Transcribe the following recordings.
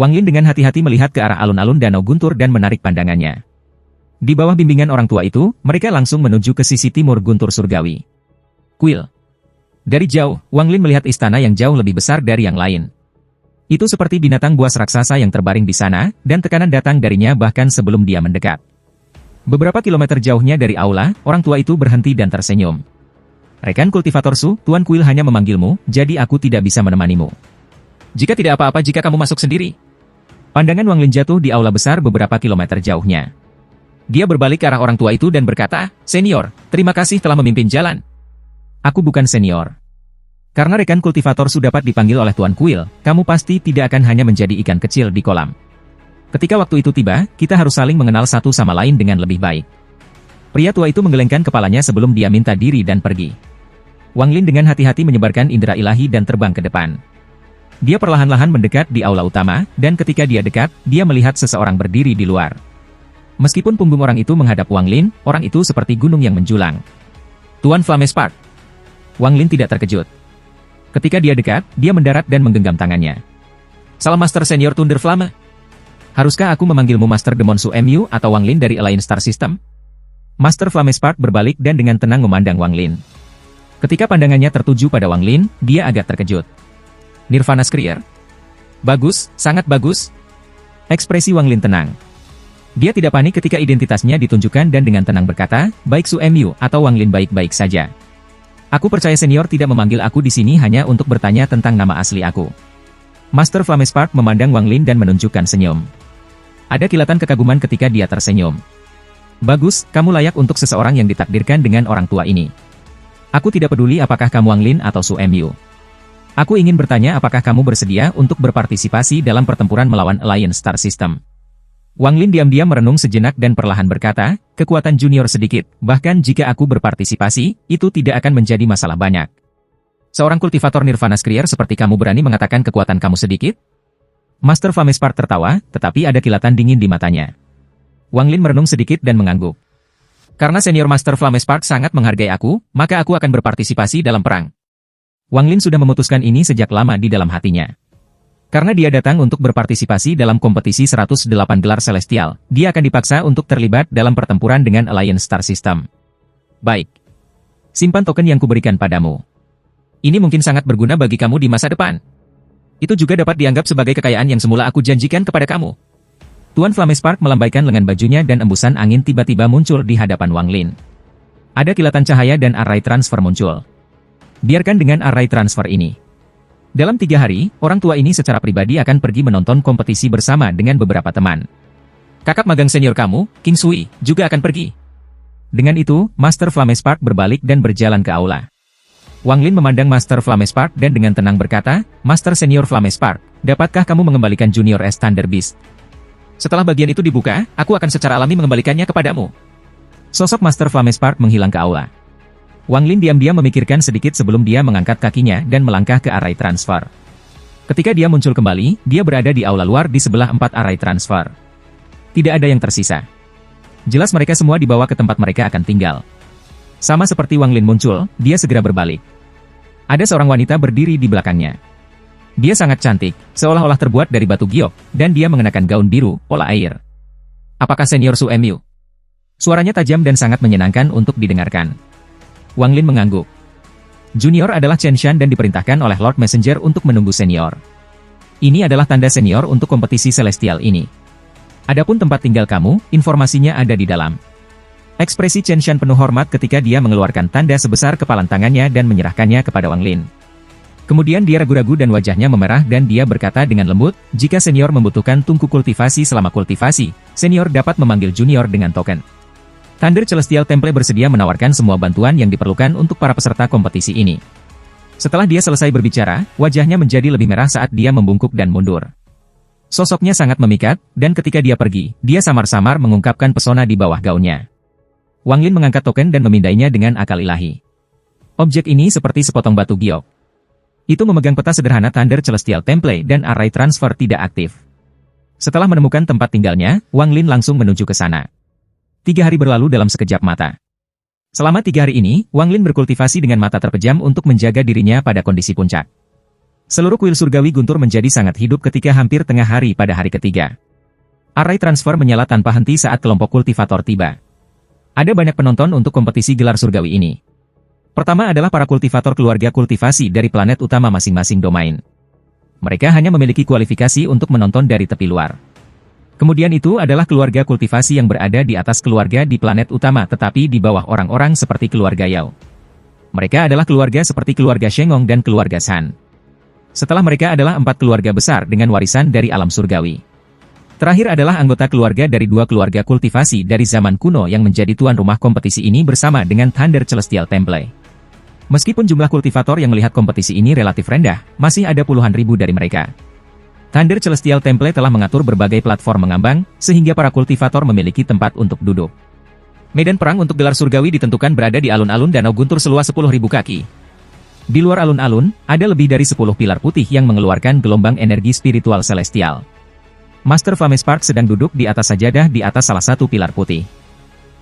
Wang Lin dengan hati-hati melihat ke arah alun-alun danau guntur dan menarik pandangannya. Di bawah bimbingan orang tua itu, mereka langsung menuju ke sisi timur guntur surgawi. Kuil. Dari jauh, Wang Lin melihat istana yang jauh lebih besar dari yang lain. Itu seperti binatang buas raksasa yang terbaring di sana, dan tekanan datang darinya bahkan sebelum dia mendekat. Beberapa kilometer jauhnya dari aula, orang tua itu berhenti dan tersenyum. Rekan kultivator Su, Tuan Kuil hanya memanggilmu, jadi aku tidak bisa menemanimu. Jika tidak apa-apa jika kamu masuk sendiri. Pandangan Wang Lin jatuh di aula besar beberapa kilometer jauhnya. Dia berbalik ke arah orang tua itu dan berkata, "Senior, terima kasih telah memimpin jalan." "Aku bukan senior." Karena rekan kultivator Su dapat dipanggil oleh Tuan Kuil, kamu pasti tidak akan hanya menjadi ikan kecil di kolam. Ketika waktu itu tiba, kita harus saling mengenal satu sama lain dengan lebih baik. Pria tua itu menggelengkan kepalanya sebelum dia minta diri dan pergi. Wang Lin dengan hati-hati menyebarkan indera ilahi dan terbang ke depan. Dia perlahan-lahan mendekat di aula utama, dan ketika dia dekat, dia melihat seseorang berdiri di luar. Meskipun punggung orang itu menghadap Wang Lin, orang itu seperti gunung yang menjulang. Tuan Flamespark. Wang Lin tidak terkejut. Ketika dia dekat, dia mendarat dan menggenggam tangannya. "Salam Master Senior Thunder Flame. Haruskah aku memanggilmu Master Demon Su Mu atau Wang Lin dari Alliance Star System?" Master Flamespark berbalik dan dengan tenang memandang Wang Lin. Ketika pandangannya tertuju pada Wang Lin, dia agak terkejut. "Nirvana Screer? Bagus, sangat bagus." Ekspresi Wang Lin tenang. Dia tidak panik ketika identitasnya ditunjukkan dan dengan tenang berkata, "Baik Su Mu atau Wang Lin baik-baik saja. Aku percaya senior tidak memanggil aku di sini hanya untuk bertanya tentang nama asli aku." Master Flamespark memandang Wang Lin dan menunjukkan senyum. Ada kilatan kekaguman ketika dia tersenyum. "Bagus, kamu layak untuk seseorang yang ditakdirkan dengan orang tua ini. Aku tidak peduli apakah kamu Wang Lin atau Su Mu. Aku ingin bertanya apakah kamu bersedia untuk berpartisipasi dalam pertempuran melawan Alliance Star System." Wang Lin diam-diam merenung sejenak dan perlahan berkata, "Kekuatan junior sedikit, bahkan jika aku berpartisipasi, itu tidak akan menjadi masalah banyak." "Seorang kultivator Nirvana Screer seperti kamu berani mengatakan kekuatan kamu sedikit?" Master Flamespark tertawa, tetapi ada kilatan dingin di matanya. Wang Lin merenung sedikit dan mengangguk. "Karena senior Master Flamespark sangat menghargai aku, maka aku akan berpartisipasi dalam perang." Wang Lin sudah memutuskan ini sejak lama di dalam hatinya. Karena dia datang untuk berpartisipasi dalam kompetisi 108 gelar celestial, dia akan dipaksa untuk terlibat dalam pertempuran dengan Alliance Star System. "Baik. Simpan token yang kuberikan padamu. Ini mungkin sangat berguna bagi kamu di masa depan. Itu juga dapat dianggap sebagai kekayaan yang semula aku janjikan kepada kamu." Tuan Flamespark melambaikan lengan bajunya dan embusan angin tiba-tiba muncul di hadapan Wang Lin. Ada kilatan cahaya dan array transfer muncul. Biarkan dengan array transfer ini. Dalam 3 hari, orang tua ini secara pribadi akan pergi menonton kompetisi bersama dengan beberapa teman. Kakak magang senior kamu, King Sui, juga akan pergi. Dengan itu, Master Flamespark berbalik dan berjalan ke aula. Wang Lin memandang Master Flamespark dan dengan tenang berkata, "Master Senior Flamespark, dapatkah kamu mengembalikan Junior S Thunder Beast? Setelah bagian itu dibuka, aku akan secara alami mengembalikannya kepadamu." Sosok Master Flamespark menghilang ke aula. Wang Lin diam-diam memikirkan sedikit sebelum dia mengangkat kakinya dan melangkah ke array transfer. Ketika dia muncul kembali, dia berada di aula luar di sebelah 4 array transfer. Tidak ada yang tersisa. Jelas mereka semua dibawa ke tempat mereka akan tinggal. Sama seperti Wang Lin muncul, dia segera berbalik. Ada seorang wanita berdiri di belakangnya. Dia sangat cantik, seolah-olah terbuat dari batu giok, dan dia mengenakan gaun biru, pola air. "Apakah senior Su Mu?" Suaranya tajam dan sangat menyenangkan untuk didengarkan. Wang Lin mengangguk. Junior adalah Chen Shan dan diperintahkan oleh Lord Messenger untuk menunggu senior. Ini adalah tanda senior untuk kompetisi celestial ini. Adapun tempat tinggal kamu, informasinya ada di dalam. Ekspresi Chen Shan penuh hormat ketika dia mengeluarkan tanda sebesar kepalan tangannya dan menyerahkannya kepada Wang Lin. Kemudian dia ragu-ragu dan wajahnya memerah dan dia berkata dengan lembut, "Jika senior membutuhkan tungku kultivasi selama kultivasi, senior dapat memanggil junior dengan token." Thunder Celestial Temple bersedia menawarkan semua bantuan yang diperlukan untuk para peserta kompetisi ini. Setelah dia selesai berbicara, wajahnya menjadi lebih merah saat dia membungkuk dan mundur. Sosoknya sangat memikat, dan ketika dia pergi, dia samar-samar mengungkapkan pesona di bawah gaunnya. Wang Lin mengangkat token dan memindainya dengan akal ilahi. Objek ini seperti sepotong batu giok. Itu memegang peta sederhana Thunder Celestial Temple dan array transfer tidak aktif. Setelah menemukan tempat tinggalnya, Wang Lin langsung menuju ke sana. 3 hari berlalu dalam sekejap mata. Selama 3 hari ini, Wang Lin berkultivasi dengan mata terpejam untuk menjaga dirinya pada kondisi puncak. Seluruh kuil surgawi Guntur menjadi sangat hidup ketika hampir tengah hari pada hari ketiga. Array transfer menyala tanpa henti saat kelompok kultivator tiba. Ada banyak penonton untuk kompetisi gelar surgawi ini. Pertama adalah para kultivator keluarga kultivasi dari planet utama masing-masing domain. Mereka hanya memiliki kualifikasi untuk menonton dari tepi luar. Kemudian itu adalah keluarga kultivasi yang berada di atas keluarga di planet utama tetapi di bawah orang-orang seperti keluarga Yao. Mereka adalah keluarga seperti keluarga Shengong dan keluarga San. Setelah mereka adalah 4 keluarga besar dengan warisan dari alam surgawi. Terakhir adalah anggota keluarga dari 2 keluarga kultivasi dari zaman kuno yang menjadi tuan rumah kompetisi ini bersama dengan Thunder Celestial Temple. Meskipun jumlah kultivator yang melihat kompetisi ini relatif rendah, masih ada puluhan ribu dari mereka. Thunder Celestial Temple telah mengatur berbagai platform mengambang, sehingga para kultivator memiliki tempat untuk duduk. Medan perang untuk gelar surgawi ditentukan berada di alun-alun Danau Guntur seluas 10.000 kaki. Di luar alun-alun, ada lebih dari 10 pilar putih yang mengeluarkan gelombang energi spiritual celestial. Master Flamespark sedang duduk di atas sajadah di atas salah satu pilar putih.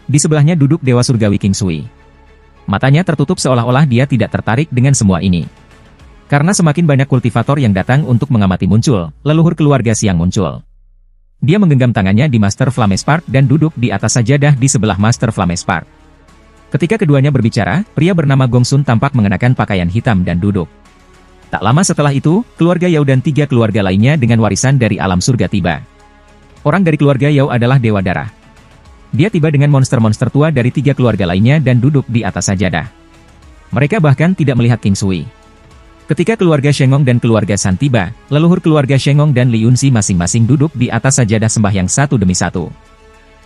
Di sebelahnya duduk Dewa Surgawi King Sui. Matanya tertutup seolah-olah dia tidak tertarik dengan semua ini. Karena semakin banyak kultivator yang datang untuk mengamati muncul, leluhur keluarga siang muncul. Dia menggenggam tangannya di Master Flamespark dan duduk di atas sajadah di sebelah Master Flamespark. Ketika keduanya berbicara, pria bernama Gong Sun tampak mengenakan pakaian hitam dan duduk. Tak lama setelah itu, keluarga Yao dan 3 keluarga lainnya dengan warisan dari alam surga tiba. Orang dari keluarga Yao adalah Dewa Darah. Dia tiba dengan monster-monster tua dari 3 keluarga lainnya dan duduk di atas sajadah. Mereka bahkan tidak melihat King Sui. Ketika keluarga Shengong dan keluarga San tiba, leluhur keluarga Shengong dan Li Yunxi masing-masing duduk di atas sajadah sembahyang satu demi satu.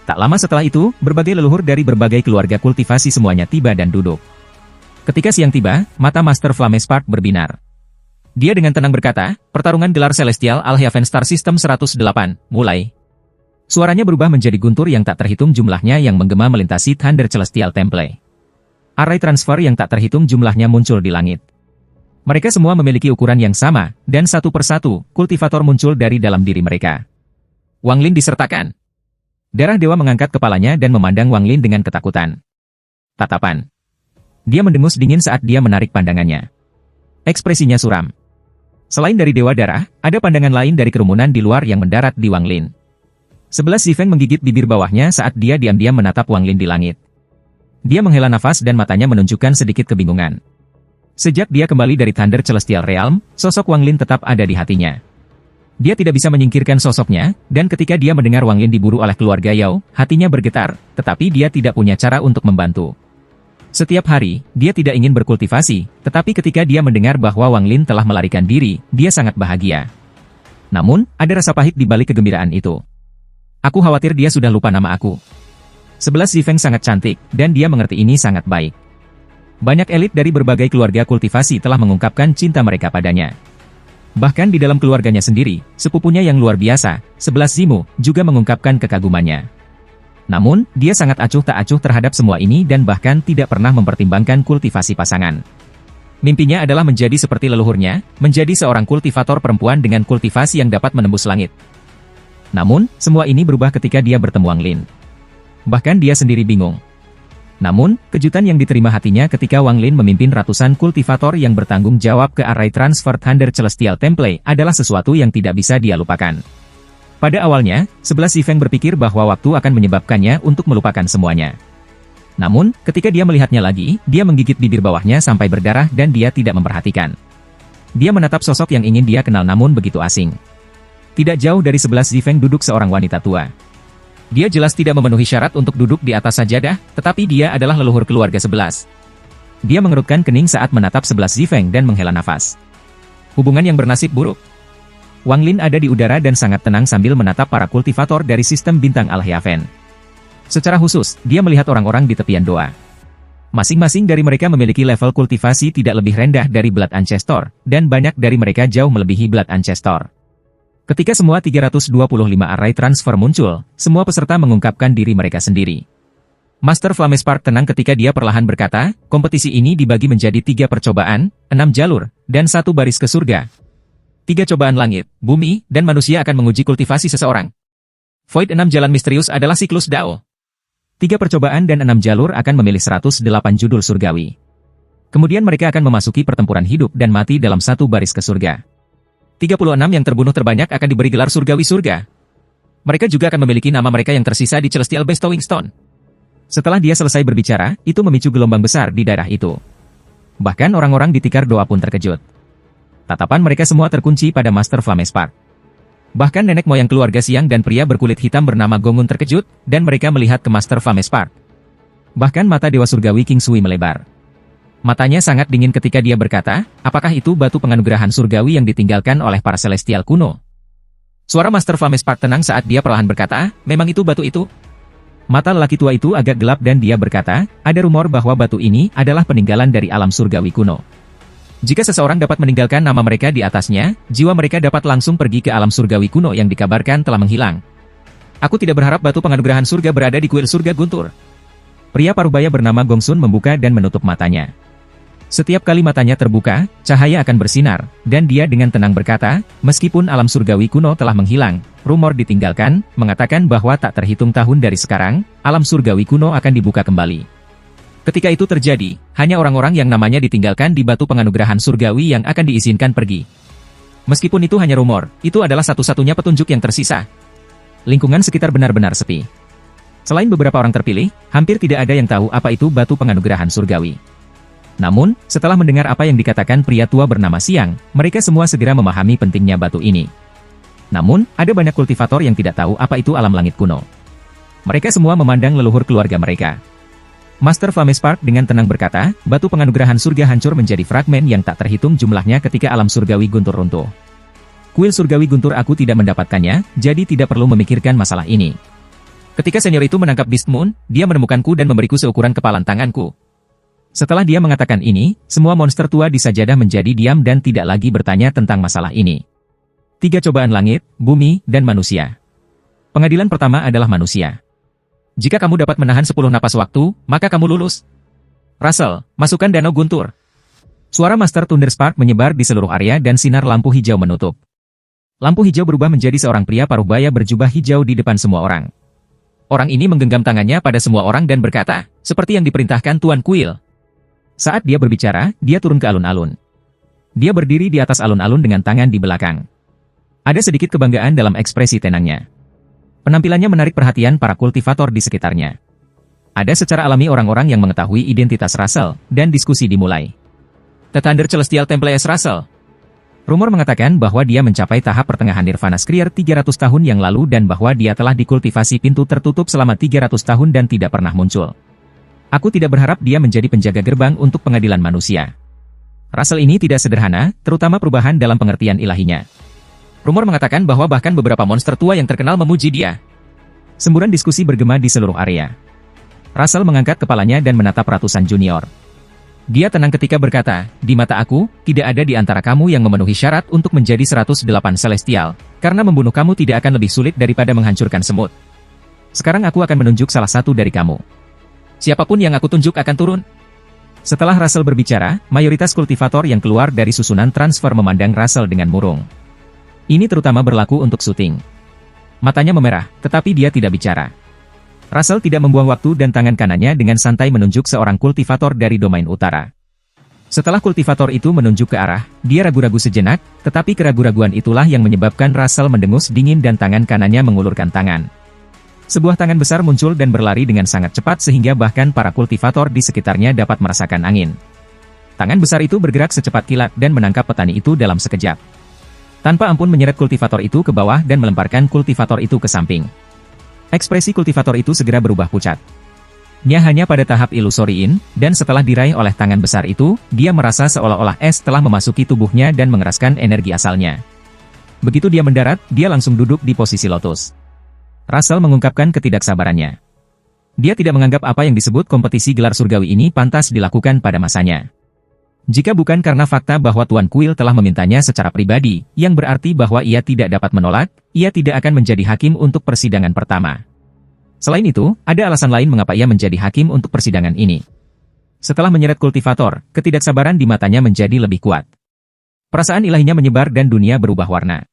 Tak lama setelah itu, berbagai leluhur dari berbagai keluarga kultivasi semuanya tiba dan duduk. Ketika siang tiba, mata Master Flamespark berbinar. Dia dengan tenang berkata, pertarungan gelar Celestial Al-Heaven Star System 108, mulai. Suaranya berubah menjadi guntur yang tak terhitung jumlahnya yang menggema melintasi Thunder Celestial Temple. Array transfer yang tak terhitung jumlahnya muncul di langit. Mereka semua memiliki ukuran yang sama, dan satu persatu, kultivator muncul dari dalam diri mereka. Wang Lin disertakan. Darah Dewa mengangkat kepalanya dan memandang Wang Lin dengan ketakutan. Tatapan. Dia mendengus dingin saat dia menarik pandangannya. Ekspresinya suram. Selain dari Dewa Darah, ada pandangan lain dari kerumunan di luar yang mendarat di Wang Lin. 11 Zifeng menggigit bibir bawahnya saat dia diam-diam menatap Wang Lin di langit. Dia menghela nafas dan matanya menunjukkan sedikit kebingungan. Sejak dia kembali dari Thunder Celestial Realm, sosok Wang Lin tetap ada di hatinya. Dia tidak bisa menyingkirkan sosoknya, dan ketika dia mendengar Wang Lin diburu oleh keluarga Yao, hatinya bergetar, tetapi dia tidak punya cara untuk membantu. Setiap hari, dia tidak ingin berkultivasi, tetapi ketika dia mendengar bahwa Wang Lin telah melarikan diri, dia sangat bahagia. Namun, ada rasa pahit di balik kegembiraan itu. Aku khawatir dia sudah lupa nama aku. 11 Zifeng sangat cantik, dan dia mengerti ini sangat baik. Banyak elit dari berbagai keluarga kultivasi telah mengungkapkan cinta mereka padanya. Bahkan di dalam keluarganya sendiri, sepupunya yang luar biasa, 11 Zimu, juga mengungkapkan kekagumannya. Namun, dia sangat acuh tak acuh terhadap semua ini dan bahkan tidak pernah mempertimbangkan kultivasi pasangan. Mimpinya adalah menjadi seperti leluhurnya, menjadi seorang kultivator perempuan dengan kultivasi yang dapat menembus langit. Namun, semua ini berubah ketika dia bertemu Wang Lin. Bahkan dia sendiri bingung. Namun, kejutan yang diterima hatinya ketika Wang Lin memimpin ratusan kultivator yang bertanggung jawab ke Array Transfer Thunder Celestial Temple adalah sesuatu yang tidak bisa dia lupakan. Pada awalnya, 11 Zifeng berpikir bahwa waktu akan menyebabkannya untuk melupakan semuanya. Namun, ketika dia melihatnya lagi, dia menggigit bibir bawahnya sampai berdarah dan dia tidak memperhatikan. Dia menatap sosok yang ingin dia kenal namun begitu asing. Tidak jauh dari 11 Zifeng duduk seorang wanita tua. Dia jelas tidak memenuhi syarat untuk duduk di atas sajadah, tetapi dia adalah leluhur keluarga 11. Dia mengerutkan kening saat menatap 11 Zifeng dan menghela nafas. Hubungan yang bernasib buruk. Wang Lin ada di udara dan sangat tenang sambil menatap para kultivator dari sistem bintang Al-Heaven. Secara khusus, dia melihat orang-orang di tepian doa. Masing-masing dari mereka memiliki level kultivasi tidak lebih rendah dari Blood Ancestor, dan banyak dari mereka jauh melebihi Blood Ancestor. Ketika semua 325 array transfer muncul, semua peserta mengungkapkan diri mereka sendiri. Master Flamespark tenang ketika dia perlahan berkata, kompetisi ini dibagi menjadi 3 percobaan, 6 jalur, dan 1 baris ke surga. 3 cobaan langit, bumi, dan manusia akan menguji kultivasi seseorang. Void 6 jalan misterius adalah siklus Dao. 3 percobaan dan 6 jalur akan memilih 108 judul surgawi. Kemudian mereka akan memasuki pertempuran hidup dan mati dalam 1 baris ke surga. 36 yang terbunuh terbanyak akan diberi gelar surgawi surga. Mereka juga akan memiliki nama mereka yang tersisa di Celestial Bestowing Stone. Setelah dia selesai berbicara, itu memicu gelombang besar di daerah itu. Bahkan orang-orang di tikar doa pun terkejut. Tatapan mereka semua terkunci pada Master Flamespark. Bahkan nenek moyang keluarga Siang dan pria berkulit hitam bernama Gongun terkejut, dan mereka melihat ke Master Flamespark. Bahkan mata Dewa Surgawi King Sui melebar. Matanya sangat dingin ketika dia berkata, apakah itu batu penganugerahan surgawi yang ditinggalkan oleh para celestial kuno? Suara Master Flamespark tenang saat dia perlahan berkata, memang itu batu itu? Mata lelaki tua itu agak gelap dan dia berkata, ada rumor bahwa batu ini adalah peninggalan dari alam surgawi kuno. Jika seseorang dapat meninggalkan nama mereka di atasnya, jiwa mereka dapat langsung pergi ke alam surgawi kuno yang dikabarkan telah menghilang. Aku tidak berharap batu penganugerahan surga berada di kuil surga Guntur. Pria parubaya bernama Gongsun membuka dan menutup matanya. Setiap kali matanya terbuka, cahaya akan bersinar, dan dia dengan tenang berkata, meskipun alam surgawi kuno telah menghilang, rumor ditinggalkan, mengatakan bahwa tak terhitung tahun dari sekarang, alam surgawi kuno akan dibuka kembali. Ketika itu terjadi, hanya orang-orang yang namanya ditinggalkan di batu penganugerahan surgawi yang akan diizinkan pergi. Meskipun itu hanya rumor, itu adalah satu-satunya petunjuk yang tersisa. Lingkungan sekitar benar-benar sepi. Selain beberapa orang terpilih, hampir tidak ada yang tahu apa itu batu penganugerahan surgawi. Namun, setelah mendengar apa yang dikatakan pria tua bernama Siang, mereka semua segera memahami pentingnya batu ini. Namun, ada banyak kultivator yang tidak tahu apa itu alam langit kuno. Mereka semua memandang leluhur keluarga mereka. Master Flamespark dengan tenang berkata, batu penganugerahan surga hancur menjadi fragmen yang tak terhitung jumlahnya ketika alam surgawi Guntur runtuh. Kuil surgawi Guntur aku tidak mendapatkannya, jadi tidak perlu memikirkan masalah ini. Ketika senior itu menangkap Beast Moon, dia menemukanku dan memberiku seukuran kepalan tanganku. Setelah dia mengatakan ini, semua monster tua di sajadah menjadi diam dan tidak lagi bertanya tentang masalah ini. 3 cobaan langit, bumi, dan manusia. Pengadilan pertama adalah manusia. Jika kamu dapat menahan 10 napas waktu, maka kamu lulus. Russell, masukkan Danau Guntur. Suara Master Thunderspark menyebar di seluruh area dan sinar lampu hijau menutup. Lampu hijau berubah menjadi seorang pria parubaya berjubah hijau di depan semua orang. Orang ini menggenggam tangannya pada semua orang dan berkata, seperti yang diperintahkan Tuan Kuil. Saat dia berbicara, dia turun ke alun-alun. Dia berdiri di atas alun-alun dengan tangan di belakang. Ada sedikit kebanggaan dalam ekspresi tenangnya. Penampilannya menarik perhatian para kultivator di sekitarnya. Ada secara alami orang-orang yang mengetahui identitas Russell, dan diskusi dimulai. The Thunder Celestial Temples Russell. Rumor mengatakan bahwa dia mencapai tahap pertengahan Nirvana Skrier 300 tahun yang lalu dan bahwa dia telah dikultivasi pintu tertutup selama 300 tahun dan tidak pernah muncul. Aku tidak berharap dia menjadi penjaga gerbang untuk pengadilan manusia. Russell ini tidak sederhana, terutama perubahan dalam pengertian ilahinya. Rumor mengatakan bahwa bahkan beberapa monster tua yang terkenal memuji dia. Semburan diskusi bergema di seluruh area. Russell mengangkat kepalanya dan menatap ratusan junior. Dia tenang ketika berkata, di mata aku, tidak ada di antara kamu yang memenuhi syarat untuk menjadi 108 Celestial, karena membunuh kamu tidak akan lebih sulit daripada menghancurkan semut. Sekarang aku akan menunjuk salah satu dari kamu. Siapapun yang aku tunjuk akan turun. Setelah Russell berbicara, mayoritas kultivator yang keluar dari susunan transfer memandang Russell dengan murung. Ini terutama berlaku untuk syuting. Matanya memerah, tetapi dia tidak bicara. Russell tidak membuang waktu dan tangan kanannya dengan santai menunjuk seorang kultivator dari domain utara. Setelah kultivator itu menunjuk ke arah, dia ragu-ragu sejenak, tetapi keraguan-raguan itulah yang menyebabkan Russell mendengus dingin dan tangan kanannya mengulurkan tangan. Sebuah tangan besar muncul dan berlari dengan sangat cepat sehingga bahkan para kultivator di sekitarnya dapat merasakan angin. Tangan besar itu bergerak secepat kilat dan menangkap petani itu dalam sekejap. Tanpa ampun menyeret kultivator itu ke bawah dan melemparkan kultivator itu ke samping. Ekspresi kultivator itu segera berubah pucat. Dia hanya pada tahap ilusoriin, dan setelah diraih oleh tangan besar itu, dia merasa seolah-olah es telah memasuki tubuhnya dan mengeraskan energi asalnya. Begitu dia mendarat, dia langsung duduk di posisi lotus. Russell mengungkapkan ketidaksabarannya. Dia tidak menganggap apa yang disebut kompetisi gelar surgawi ini pantas dilakukan pada masanya. Jika bukan karena fakta bahwa Tuan Kuil telah memintanya secara pribadi, yang berarti bahwa ia tidak dapat menolak, ia tidak akan menjadi hakim untuk persidangan pertama. Selain itu, ada alasan lain mengapa ia menjadi hakim untuk persidangan ini. Setelah menyeret kultivator, ketidaksabaran di matanya menjadi lebih kuat. Perasaan ilahinya menyebar dan dunia berubah warna.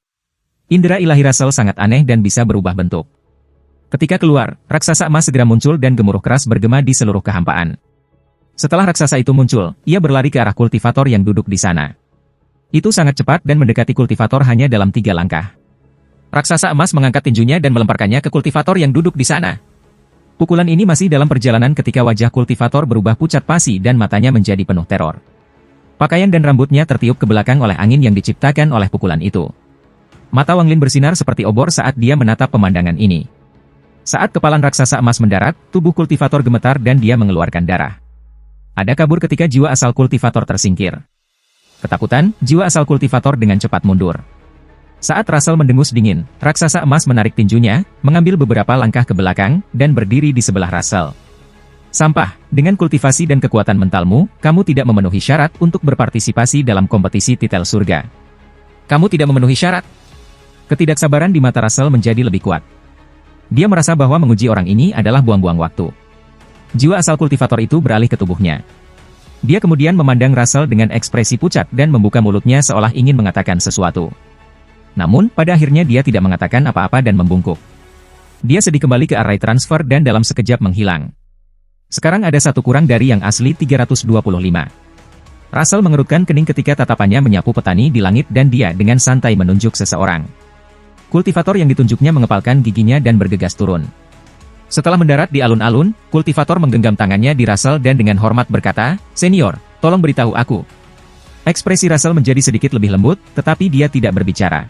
Indera ilahi Russell sangat aneh dan bisa berubah bentuk. Ketika keluar, raksasa emas segera muncul dan gemuruh keras bergema di seluruh kehampaan. Setelah raksasa itu muncul, ia berlari ke arah kultivator yang duduk di sana. Itu sangat cepat dan mendekati kultivator hanya dalam 3 langkah. Raksasa emas mengangkat tinjunya dan melemparkannya ke kultivator yang duduk di sana. Pukulan ini masih dalam perjalanan ketika wajah kultivator berubah pucat pasi dan matanya menjadi penuh teror. Pakaian dan rambutnya tertiup ke belakang oleh angin yang diciptakan oleh pukulan itu. Mata Wang Lin bersinar seperti obor saat dia menatap pemandangan ini. Saat kepalan raksasa emas mendarat, tubuh kultivator gemetar dan dia mengeluarkan darah. Ada kabur ketika jiwa asal kultivator tersingkir. Ketakutan, jiwa asal kultivator dengan cepat mundur. Saat Russell mendengus dingin, raksasa emas menarik tinjunya, mengambil beberapa langkah ke belakang, dan berdiri di sebelah Russell. Sampah, dengan kultivasi dan kekuatan mentalmu, kamu tidak memenuhi syarat untuk berpartisipasi dalam kompetisi titel surga. Kamu tidak memenuhi syarat. Ketidaksabaran di mata Russell menjadi lebih kuat. Dia merasa bahwa menguji orang ini adalah buang-buang waktu. Jiwa asal kultivator itu beralih ke tubuhnya. Dia kemudian memandang Russell dengan ekspresi pucat dan membuka mulutnya seolah ingin mengatakan sesuatu. Namun, pada akhirnya dia tidak mengatakan apa-apa dan membungkuk. Dia sedih kembali ke array transfer dan dalam sekejap menghilang. Sekarang ada satu kurang dari yang asli 325. Russell mengerutkan kening ketika tatapannya menyapu petani di langit dan dia dengan santai menunjuk seseorang. Kultivator yang ditunjuknya mengepalkan giginya dan bergegas turun. Setelah mendarat di alun-alun, kultivator menggenggam tangannya di Russell dan dengan hormat berkata, "Senior, tolong beritahu aku." Ekspresi Russell menjadi sedikit lebih lembut, tetapi dia tidak berbicara.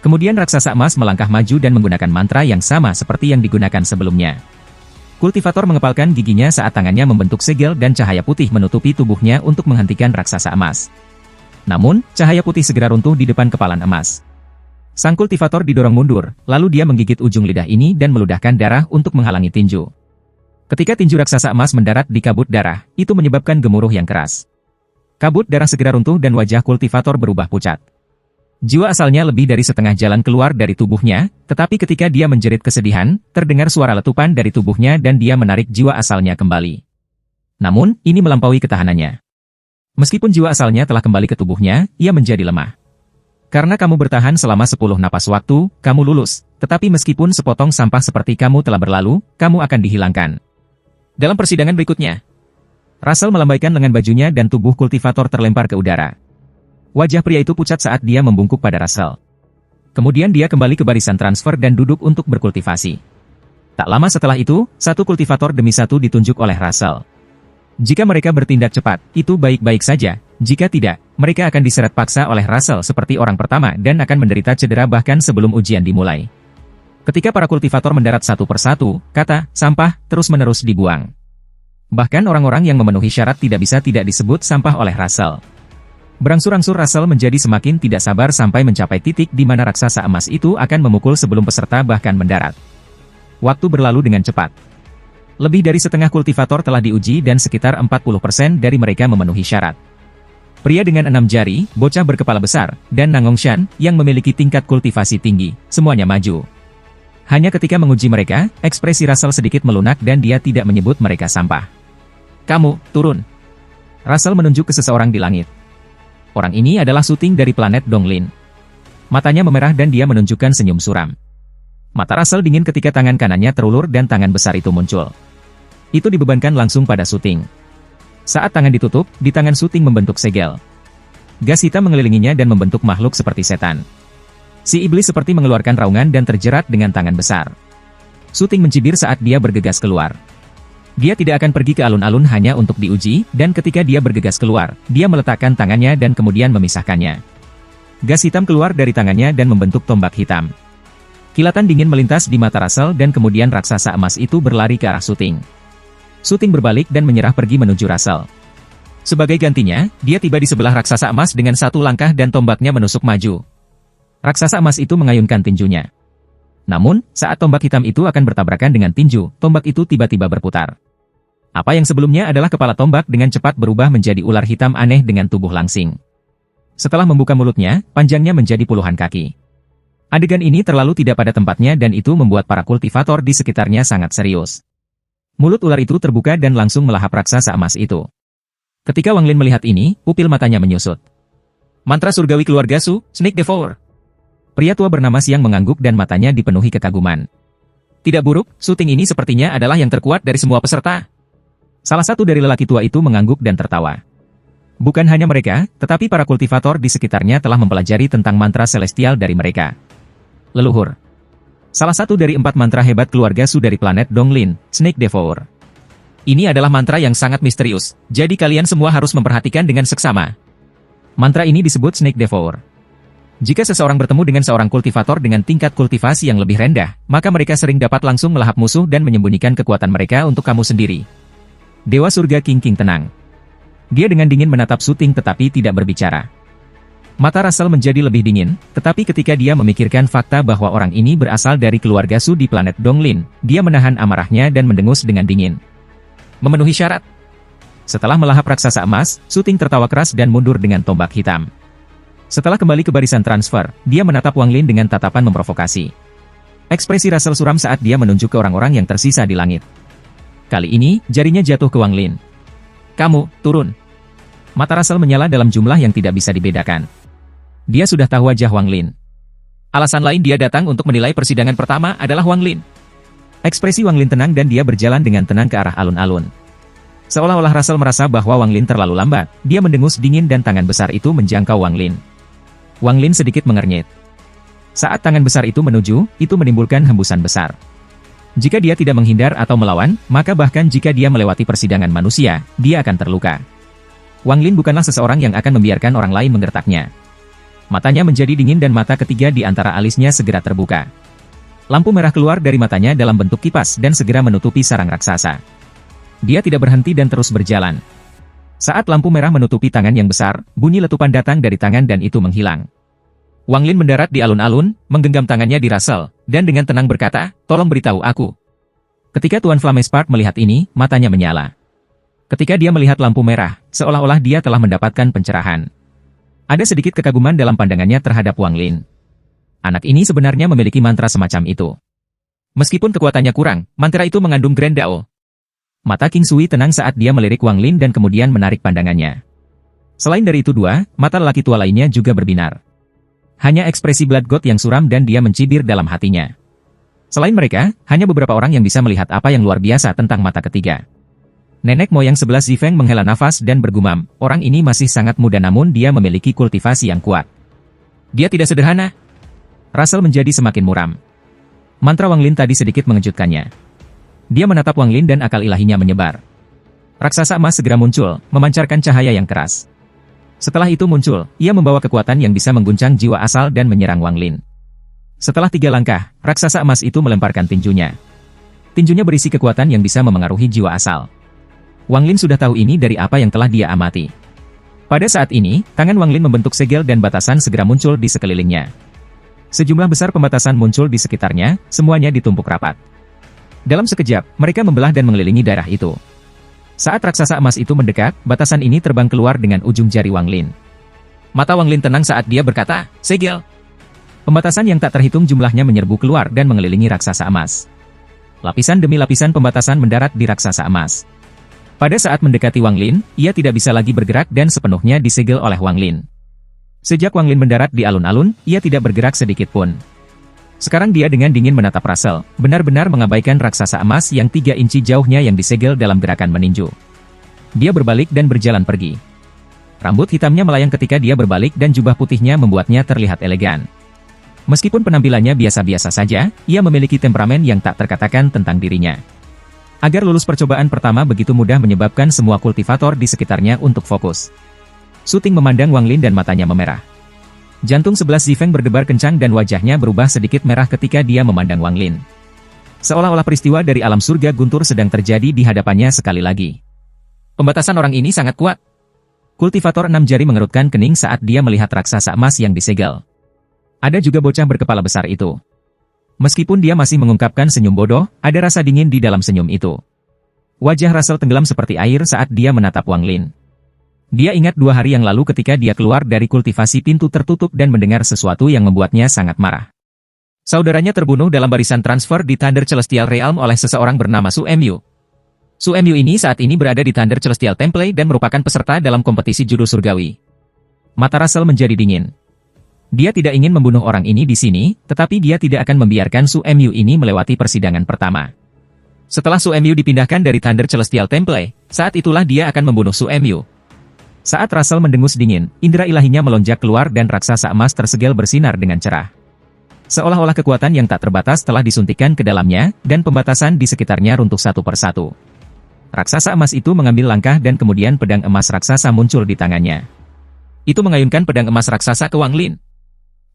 Kemudian raksasa emas melangkah maju dan menggunakan mantra yang sama seperti yang digunakan sebelumnya. Kultivator mengepalkan giginya saat tangannya membentuk segel dan cahaya putih menutupi tubuhnya untuk menghentikan raksasa emas. Namun, cahaya putih segera runtuh di depan kepalan emas. Sang kultivator didorong mundur, lalu dia menggigit ujung lidah ini dan meludahkan darah untuk menghalangi tinju. Ketika tinju raksasa emas mendarat di kabut darah, itu menyebabkan gemuruh yang keras. Kabut darah segera runtuh dan wajah kultivator berubah pucat. Jiwa asalnya lebih dari setengah jalan keluar dari tubuhnya, tetapi ketika dia menjerit kesedihan, terdengar suara letupan dari tubuhnya dan dia menarik jiwa asalnya kembali. Namun, ini melampaui ketahanannya. Meskipun jiwa asalnya telah kembali ke tubuhnya, ia menjadi lemah. Karena kamu bertahan selama 10 napas waktu, kamu lulus, tetapi meskipun sepotong sampah seperti kamu telah berlalu, kamu akan dihilangkan. Dalam persidangan berikutnya, Russell melambaikan lengan bajunya dan tubuh kultivator terlempar ke udara. Wajah pria itu pucat saat dia membungkuk pada Russell. Kemudian dia kembali ke barisan transfer dan duduk untuk berkultivasi. Tak lama setelah itu, satu kultivator demi satu ditunjuk oleh Russell. Jika mereka bertindak cepat, itu baik-baik saja. Jika tidak, mereka akan diseret paksa oleh Russell seperti orang pertama dan akan menderita cedera bahkan sebelum ujian dimulai. Ketika para kultivator mendarat satu persatu, kata sampah terus-menerus dibuang. Bahkan orang-orang yang memenuhi syarat tidak bisa tidak disebut sampah oleh Russell. Berangsur-angsur Russell menjadi semakin tidak sabar sampai mencapai titik di mana raksasa emas itu akan memukul sebelum peserta bahkan mendarat. Waktu berlalu dengan cepat. Lebih dari setengah kultivator telah diuji dan sekitar 40% dari mereka memenuhi syarat. Pria dengan 6 jari, bocah berkepala besar, dan Nangongshan, yang memiliki tingkat kultivasi tinggi, semuanya maju. Hanya ketika menguji mereka, ekspresi Russell sedikit melunak dan dia tidak menyebut mereka sampah. "Kamu, turun." Russell menunjuk ke seseorang di langit. Orang ini adalah Suting dari planet Donglin. Matanya memerah dan dia menunjukkan senyum suram. Mata Russell dingin ketika tangan kanannya terulur dan tangan besar itu muncul. Itu dibebankan langsung pada Suting. Saat tangan ditutup, di tangan Suting membentuk segel. Gas hitam mengelilinginya dan membentuk makhluk seperti setan. Si iblis seperti mengeluarkan raungan dan terjerat dengan tangan besar. Suting mencibir saat dia bergegas keluar. Dia tidak akan pergi ke alun-alun hanya untuk diuji, dan ketika dia bergegas keluar, dia meletakkan tangannya dan kemudian memisahkannya. Gas hitam keluar dari tangannya dan membentuk tombak hitam. Kilatan dingin melintas di mata Russell dan kemudian raksasa emas itu berlari ke arah Suting. Suting berbalik dan menyerah pergi menuju Russell. Sebagai gantinya, dia tiba di sebelah raksasa emas dengan satu langkah dan tombaknya menusuk maju. Raksasa emas itu mengayunkan tinjunya. Namun, saat tombak hitam itu akan bertabrakan dengan tinju, tombak itu tiba-tiba berputar. Apa yang sebelumnya adalah kepala tombak dengan cepat berubah menjadi ular hitam aneh dengan tubuh langsing. Setelah membuka mulutnya, panjangnya menjadi puluhan kaki. Adegan ini terlalu tidak pada tempatnya dan itu membuat para kultivator di sekitarnya sangat serius. Mulut ular itu terbuka dan langsung melahap raksasa emas itu. Ketika Wang Lin melihat ini, pupil matanya menyusut. Mantra surgawi keluarga Su, Snake Devour. Pria tua bernama Siang mengangguk dan matanya dipenuhi kekaguman. Tidak buruk, Suting ini sepertinya adalah yang terkuat dari semua peserta. Salah satu dari lelaki tua itu mengangguk dan tertawa. Bukan hanya mereka, tetapi para kultivator di sekitarnya telah mempelajari tentang mantra celestial dari mereka. Leluhur. Salah satu dari 4 mantra hebat keluarga Su dari planet Donglin, Snake Devour. Ini adalah mantra yang sangat misterius, jadi kalian semua harus memperhatikan dengan seksama. Mantra ini disebut Snake Devour. Jika seseorang bertemu dengan seorang kultivator dengan tingkat kultivasi yang lebih rendah, maka mereka sering dapat langsung melahap musuh dan menyembunyikan kekuatan mereka untuk kamu sendiri. Dewa Surga King tenang. Dia dengan dingin menatap Su Ting tetapi tidak berbicara. Mata Russell menjadi lebih dingin, tetapi ketika dia memikirkan fakta bahwa orang ini berasal dari keluarga Su di planet Donglin, dia menahan amarahnya dan mendengus dengan dingin. Memenuhi syarat. Setelah melahap raksasa emas, Su Ting tertawa keras dan mundur dengan tombak hitam. Setelah kembali ke barisan transfer, dia menatap Wang Lin dengan tatapan memprovokasi. Ekspresi Russell suram saat dia menunjuk ke orang-orang yang tersisa di langit. Kali ini, jarinya jatuh ke Wang Lin. Kamu, turun. Mata Russell menyala dalam jumlah yang tidak bisa dibedakan. Dia sudah tahu wajah Wang Lin. Alasan lain dia datang untuk menilai persidangan pertama adalah Wang Lin. Ekspresi Wang Lin tenang dan dia berjalan dengan tenang ke arah alun-alun. Seolah-olah Russell merasa bahwa Wang Lin terlalu lambat, dia mendengus dingin dan tangan besar itu menjangkau Wang Lin. Wang Lin sedikit mengernyit. Saat tangan besar itu menuju, itu menimbulkan hembusan besar. Jika dia tidak menghindar atau melawan, maka bahkan jika dia melewati persidangan manusia, dia akan terluka. Wang Lin bukanlah seseorang yang akan membiarkan orang lain menggertaknya. Matanya menjadi dingin dan mata ketiga di antara alisnya segera terbuka. Lampu merah keluar dari matanya dalam bentuk kipas dan segera menutupi sarang raksasa. Dia tidak berhenti dan terus berjalan. Saat lampu merah menutupi tangan yang besar, bunyi letupan datang dari tangan dan itu menghilang. Wang Lin mendarat di alun-alun, menggenggam tangannya di Russell, dan dengan tenang berkata, "Tolong beritahu aku." Ketika Tuan Flamespark melihat ini, matanya menyala. Ketika dia melihat lampu merah, seolah-olah dia telah mendapatkan pencerahan. Ada sedikit kekaguman dalam pandangannya terhadap Wang Lin. Anak ini sebenarnya memiliki mantra semacam itu. Meskipun kekuatannya kurang, mantra itu mengandung Grand Dao. Mata King Sui tenang saat dia melirik Wang Lin dan kemudian menarik pandangannya. Selain dari itu mata lelaki tua lainnya juga berbinar. Hanya ekspresi Blood God yang suram dan dia mencibir dalam hatinya. Selain mereka, hanya beberapa orang yang bisa melihat apa yang luar biasa tentang mata ketiga. Nenek moyang 11 Zifeng menghela nafas dan bergumam, orang ini masih sangat muda namun dia memiliki kultivasi yang kuat. Dia tidak sederhana. Russell menjadi semakin muram. Mantra Wang Lin tadi sedikit mengejutkannya. Dia menatap Wang Lin dan akal ilahinya menyebar. Raksasa emas segera muncul, memancarkan cahaya yang keras. Setelah itu muncul, ia membawa kekuatan yang bisa mengguncang jiwa asal dan menyerang Wang Lin. Setelah 3 langkah, raksasa emas itu melemparkan tinjunya. Tinjunya berisi kekuatan yang bisa memengaruhi jiwa asal. Wang Lin sudah tahu ini dari apa yang telah dia amati. Pada saat ini, tangan Wang Lin membentuk segel dan batasan segera muncul di sekelilingnya. Sejumlah besar pembatasan muncul di sekitarnya, semuanya ditumpuk rapat. Dalam sekejap, mereka membelah dan mengelilingi daerah itu. Saat raksasa emas itu mendekat, batasan ini terbang keluar dengan ujung jari Wang Lin. Mata Wang Lin tenang saat dia berkata, "Segel." Pembatasan yang tak terhitung jumlahnya menyerbu keluar dan mengelilingi raksasa emas. Lapisan demi lapisan pembatasan mendarat di raksasa emas. Pada saat mendekati Wang Lin, ia tidak bisa lagi bergerak dan sepenuhnya disegel oleh Wang Lin. Sejak Wang Lin mendarat di alun-alun, ia tidak bergerak sedikit pun. Sekarang dia dengan dingin menatap Russell, benar-benar mengabaikan raksasa emas yang 3 inci jauhnya yang disegel dalam gerakan meninju. Dia berbalik dan berjalan pergi. Rambut hitamnya melayang ketika dia berbalik dan jubah putihnya membuatnya terlihat elegan. Meskipun penampilannya biasa-biasa saja, ia memiliki temperamen yang tak terkatakan tentang dirinya. Agar lulus percobaan pertama begitu mudah menyebabkan semua kultivator di sekitarnya untuk fokus. Su Ting memandang Wang Lin dan matanya memerah. Jantung 11 Zifeng berdebar kencang dan wajahnya berubah sedikit merah ketika dia memandang Wang Lin. Seolah-olah peristiwa dari alam surga guntur sedang terjadi di hadapannya sekali lagi. Pembatasan orang ini sangat kuat. Kultivator 6 jari mengerutkan kening saat dia melihat raksasa emas yang disegel. Ada juga bocah berkepala besar itu. Meskipun dia masih mengungkapkan senyum bodoh, ada rasa dingin di dalam senyum itu. Wajah Russell tenggelam seperti air saat dia menatap Wang Lin. Dia ingat 2 hari yang lalu ketika dia keluar dari kultivasi pintu tertutup dan mendengar sesuatu yang membuatnya sangat marah. Saudaranya terbunuh dalam barisan transfer di Thunder Celestial Realm oleh seseorang bernama Su Mu. Su Mu ini saat ini berada di Thunder Celestial Temple dan merupakan peserta dalam kompetisi judo surgawi. Mata Russell menjadi dingin. Dia tidak ingin membunuh orang ini di sini, tetapi dia tidak akan membiarkan Su Mu ini melewati persidangan pertama. Setelah Su Mu dipindahkan dari Thunder Celestial Temple, saat itulah dia akan membunuh Su Mu. Saat Russell mendengus dingin, indera ilahinya melonjak keluar dan raksasa emas tersegel bersinar dengan cerah. Seolah-olah kekuatan yang tak terbatas telah disuntikkan ke dalamnya, dan pembatasan di sekitarnya runtuh satu persatu. Raksasa emas itu mengambil langkah dan kemudian pedang emas raksasa muncul di tangannya. Itu mengayunkan pedang emas raksasa ke Wang Lin.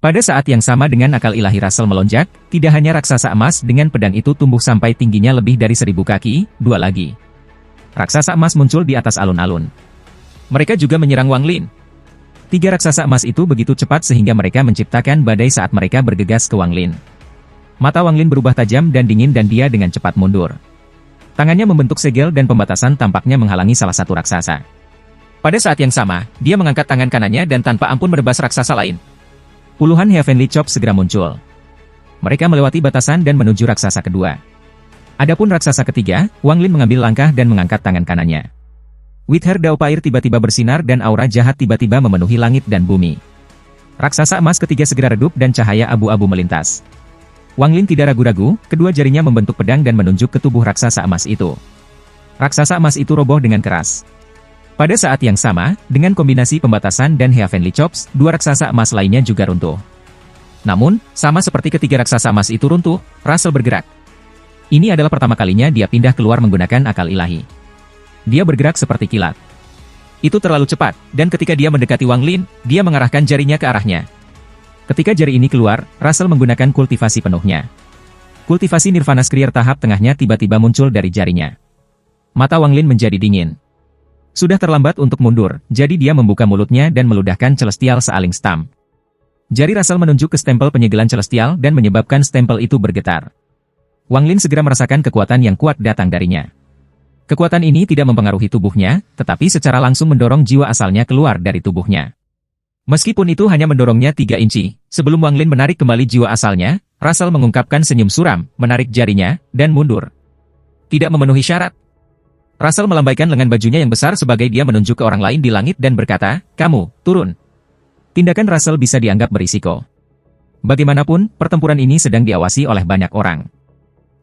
Pada saat yang sama dengan akal ilahi Russell melonjak, tidak hanya raksasa emas dengan pedang itu tumbuh sampai tingginya lebih dari 1000 kaki, dua lagi. Raksasa emas muncul di atas alun-alun. Mereka juga menyerang Wang Lin. 3 raksasa emas itu begitu cepat sehingga mereka menciptakan badai saat mereka bergegas ke Wang Lin. Mata Wang Lin berubah tajam dan dingin dan dia dengan cepat mundur. Tangannya membentuk segel dan pembatasan tampaknya menghalangi salah satu raksasa. Pada saat yang sama, dia mengangkat tangan kanannya dan tanpa ampun merebas raksasa lain. Puluhan Heavenly Chop segera muncul. Mereka melewati batasan dan menuju raksasa kedua. Adapun raksasa ketiga, Wang Lin mengambil langkah dan mengangkat tangan kanannya. Wither Daopair tiba-tiba bersinar dan aura jahat tiba-tiba memenuhi langit dan bumi. Raksasa emas ketiga segera redup dan cahaya abu-abu melintas. Wang Lin tidak ragu-ragu, kedua jarinya membentuk pedang dan menunjuk ke tubuh raksasa emas itu. Raksasa emas itu roboh dengan keras. Pada saat yang sama, dengan kombinasi pembatasan dan Heavenly Chops, 2 raksasa emas lainnya juga runtuh. Namun, sama seperti ketiga raksasa emas itu runtuh, Russell bergerak. Ini adalah pertama kalinya dia pindah keluar menggunakan akal ilahi. Dia bergerak seperti kilat. Itu terlalu cepat, dan ketika dia mendekati Wang Lin, dia mengarahkan jarinya ke arahnya. Ketika jari ini keluar, Russell menggunakan kultivasi penuhnya. Kultivasi Nirvana Skrier tahap tengahnya tiba-tiba muncul dari jarinya. Mata Wang Lin menjadi dingin. Sudah terlambat untuk mundur, jadi dia membuka mulutnya dan meludahkan Celestial Sealing Stamp. Jari Russell menunjuk ke stempel penyegelan Celestial dan menyebabkan stempel itu bergetar. Wang Lin segera merasakan kekuatan yang kuat datang darinya. Kekuatan ini tidak mempengaruhi tubuhnya, tetapi secara langsung mendorong jiwa asalnya keluar dari tubuhnya. Meskipun itu hanya mendorongnya 3 inci, sebelum Wang Lin menarik kembali jiwa asalnya, Russell mengungkapkan senyum suram, menarik jarinya, dan mundur. Tidak memenuhi syarat. Russell melambaikan lengan bajunya yang besar sebagai dia menunjuk ke orang lain di langit dan berkata, "Kamu, turun." Tindakan Russell bisa dianggap berisiko. Bagaimanapun, pertempuran ini sedang diawasi oleh banyak orang.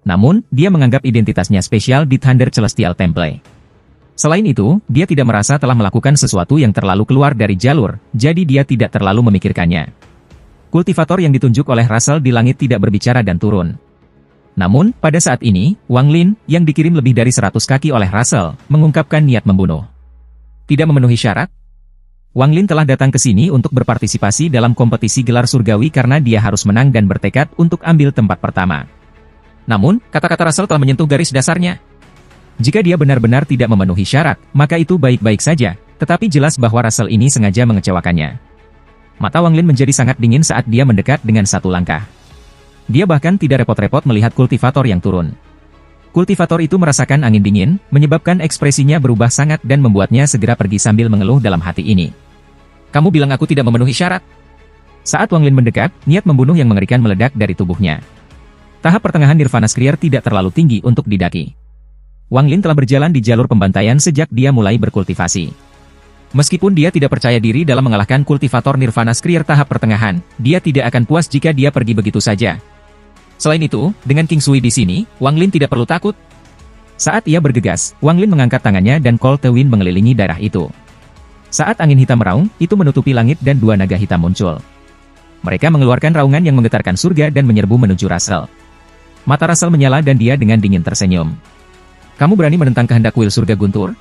Namun, dia menganggap identitasnya spesial di Thunder Celestial Temple. Selain itu, dia tidak merasa telah melakukan sesuatu yang terlalu keluar dari jalur, jadi dia tidak terlalu memikirkannya. Kultivator yang ditunjuk oleh Russell di langit tidak berbicara dan turun. Namun, pada saat ini, Wang Lin, yang dikirim lebih dari 100 kaki oleh Russell, mengungkapkan niat membunuh. Tidak memenuhi syarat? Wang Lin telah datang ke sini untuk berpartisipasi dalam kompetisi gelar surgawi karena dia harus menang dan bertekad untuk ambil tempat pertama. Namun, kata-kata Russell telah menyentuh garis dasarnya. Jika dia benar-benar tidak memenuhi syarat, maka itu baik-baik saja, tetapi jelas bahwa Russell ini sengaja mengecewakannya. Mata Wang Lin menjadi sangat dingin saat dia mendekat dengan satu langkah. Dia bahkan tidak repot-repot melihat kultivator yang turun. Kultivator itu merasakan angin dingin, menyebabkan ekspresinya berubah sangat dan membuatnya segera pergi sambil mengeluh dalam hati ini. "Kamu bilang aku tidak memenuhi syarat?" Saat Wang Lin mendekat, niat membunuh yang mengerikan meledak dari tubuhnya. Tahap pertengahan Nirvana Skrier tidak terlalu tinggi untuk didaki. Wang Lin telah berjalan di jalur pembantaian sejak dia mulai berkultivasi. Meskipun dia tidak percaya diri dalam mengalahkan kultivator Nirvana Skrier tahap pertengahan, dia tidak akan puas jika dia pergi begitu saja. Selain itu, dengan King Sui di sini, Wang Lin tidak perlu takut. Saat ia bergegas, Wang Lin mengangkat tangannya dan Cold Wind mengelilingi daerah itu. Saat angin hitam meraung, itu menutupi langit dan 2 naga hitam muncul. Mereka mengeluarkan raungan yang menggetarkan surga dan menyerbu menuju Russell. Mata Russell menyala dan dia dengan dingin tersenyum. "Kamu berani menentang kehendak kuil surga Guntur?"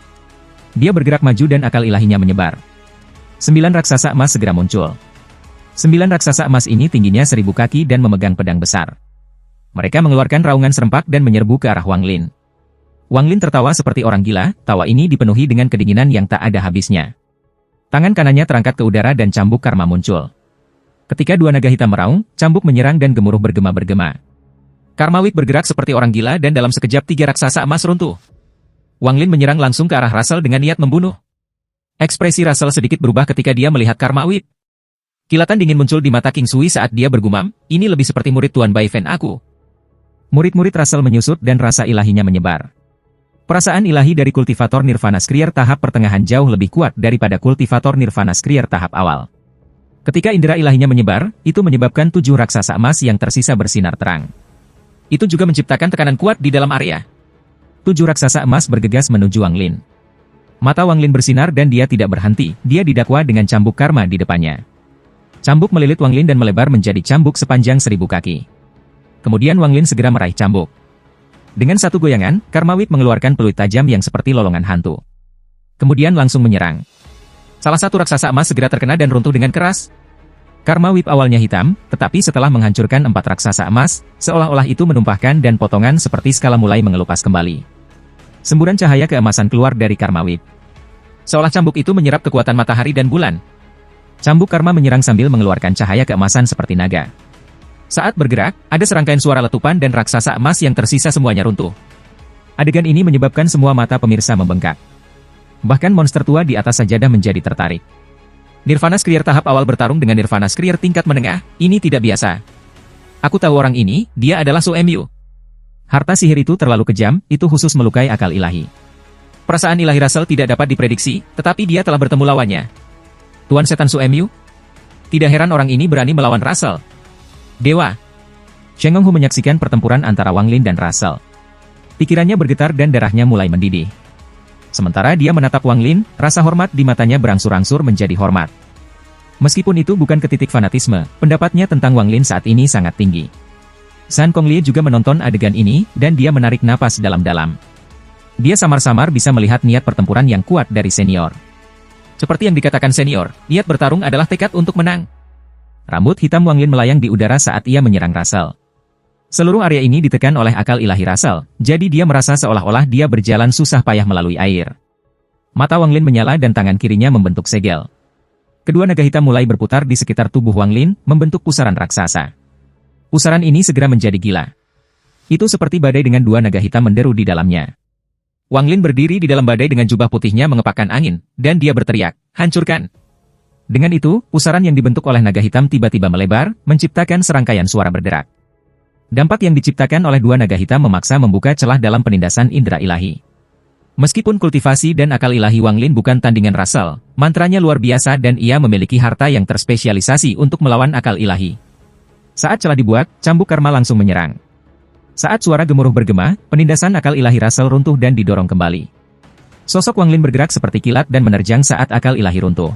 Dia bergerak maju dan akal ilahinya menyebar. 9 raksasa emas segera muncul. 9 raksasa emas ini tingginya 1000 kaki dan memegang pedang besar. Mereka mengeluarkan raungan serempak dan menyerbu ke arah Wang Lin. Wang Lin tertawa seperti orang gila, tawa ini dipenuhi dengan kedinginan yang tak ada habisnya. Tangan kanannya terangkat ke udara dan cambuk karma muncul. Ketika 2 naga hitam meraung, cambuk menyerang dan gemuruh bergema-bergema. Karmawik bergerak seperti orang gila dan dalam sekejap 3 raksasa emas runtuh. Wang Lin menyerang langsung ke arah Russell dengan niat membunuh. Ekspresi Russell sedikit berubah ketika dia melihat Karmawik. Kilatan dingin muncul di mata King Sui saat dia bergumam, "Ini lebih seperti murid Tuan Bai Fen aku." Murid-murid Russell menyusut dan rasa ilahinya menyebar. Perasaan ilahi dari kultivator Nirvana Skrier tahap pertengahan jauh lebih kuat daripada kultivator Nirvana Skrier tahap awal. Ketika indera ilahinya menyebar, itu menyebabkan 7 raksasa emas yang tersisa bersinar terang. Itu juga menciptakan tekanan kuat di dalam area. 7 raksasa emas bergegas menuju Wang Lin. Mata Wang Lin bersinar dan dia tidak berhenti, dia didakwa dengan cambuk karma di depannya. Cambuk melilit Wang Lin dan melebar menjadi cambuk sepanjang 1000 kaki. Kemudian Wang Lin segera meraih cambuk. Dengan satu goyangan, Karma Whip mengeluarkan peluit tajam yang seperti lolongan hantu. Kemudian langsung menyerang. Salah satu raksasa emas segera terkena dan runtuh dengan keras. Karma Whip awalnya hitam, tetapi setelah menghancurkan 4 raksasa emas, seolah-olah itu menumpahkan dan potongan seperti skala mulai mengelupas kembali. Semburan cahaya keemasan keluar dari Karma Whip. Seolah cambuk itu menyerap kekuatan matahari dan bulan. Cambuk karma menyerang sambil mengeluarkan cahaya keemasan seperti naga. Saat bergerak, ada serangkaian suara letupan dan raksasa emas yang tersisa semuanya runtuh. Adegan ini menyebabkan semua mata pemirsa membengkak. Bahkan monster tua di atas sajadah menjadi tertarik. Nirvana Skrier tahap awal bertarung dengan Nirvana Skrier tingkat menengah, ini tidak biasa. Aku tahu orang ini, dia adalah Su Mu. Harta sihir itu terlalu kejam, itu khusus melukai akal ilahi. Perasaan ilahi Russell tidak dapat diprediksi, tetapi dia telah bertemu lawannya. Tuan Setan Su Mu? Tidak heran orang ini berani melawan Russell. Dewa. Sheng Honghu menyaksikan pertempuran antara Wang Lin dan Russell. Pikirannya bergetar dan darahnya mulai mendidih. Sementara dia menatap Wang Lin, rasa hormat di matanya berangsur-angsur menjadi hormat. Meskipun itu bukan ke titik fanatisme, pendapatnya tentang Wang Lin saat ini sangat tinggi. San Konglie juga menonton adegan ini, dan dia menarik napas dalam-dalam. Dia samar-samar bisa melihat niat pertempuran yang kuat dari senior. Seperti yang dikatakan senior, niat bertarung adalah tekad untuk menang. Rambut hitam Wang Lin melayang di udara saat ia menyerang Russell. Seluruh area ini ditekan oleh akal ilahi Russell, jadi dia merasa seolah-olah dia berjalan susah payah melalui air. Mata Wang Lin menyala dan tangan kirinya membentuk segel. Kedua naga hitam mulai berputar di sekitar tubuh Wang Lin, membentuk pusaran raksasa. Pusaran ini segera menjadi gila. Itu seperti badai dengan 2 naga hitam menderu di dalamnya. Wang Lin berdiri di dalam badai dengan jubah putihnya mengepakkan angin, dan dia berteriak, "Hancurkan!" Dengan itu, pusaran yang dibentuk oleh naga hitam tiba-tiba melebar, menciptakan serangkaian suara berderak. Dampak yang diciptakan oleh 2 naga hitam memaksa membuka celah dalam penindasan indera ilahi. Meskipun kultivasi dan akal ilahi Wang Lin bukan tandingan Russell, mantranya luar biasa dan ia memiliki harta yang terspesialisasi untuk melawan akal ilahi. Saat celah dibuat, cambuk karma langsung menyerang. Saat suara gemuruh bergema, penindasan akal ilahi Russell runtuh dan didorong kembali. Sosok Wang Lin bergerak seperti kilat dan menerjang saat akal ilahi runtuh.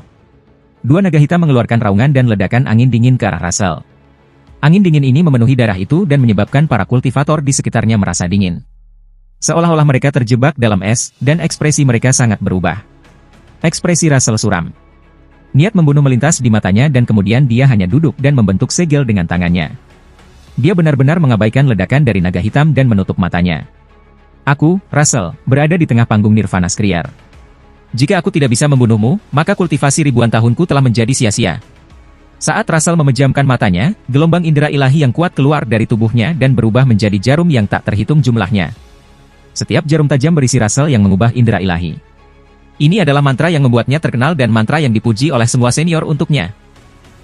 2 naga hitam mengeluarkan raungan dan ledakan angin dingin ke arah Russell. Angin dingin ini memenuhi darah itu dan menyebabkan para kultivator di sekitarnya merasa dingin. Seolah-olah mereka terjebak dalam es, dan ekspresi mereka sangat berubah. Ekspresi Russell suram. Niat membunuh melintas di matanya dan kemudian dia hanya duduk dan membentuk segel dengan tangannya. Dia benar-benar mengabaikan ledakan dari naga hitam dan menutup matanya. Aku, Russell, berada di tengah panggung Nirvana Skrier. Jika aku tidak bisa membunuhmu, maka kultivasi ribuan tahunku telah menjadi sia-sia. Saat Russell memejamkan matanya, gelombang indera ilahi yang kuat keluar dari tubuhnya dan berubah menjadi jarum yang tak terhitung jumlahnya. Setiap jarum tajam berisi Russell yang mengubah indera ilahi. Ini adalah mantra yang membuatnya terkenal dan mantra yang dipuji oleh semua senior untuknya.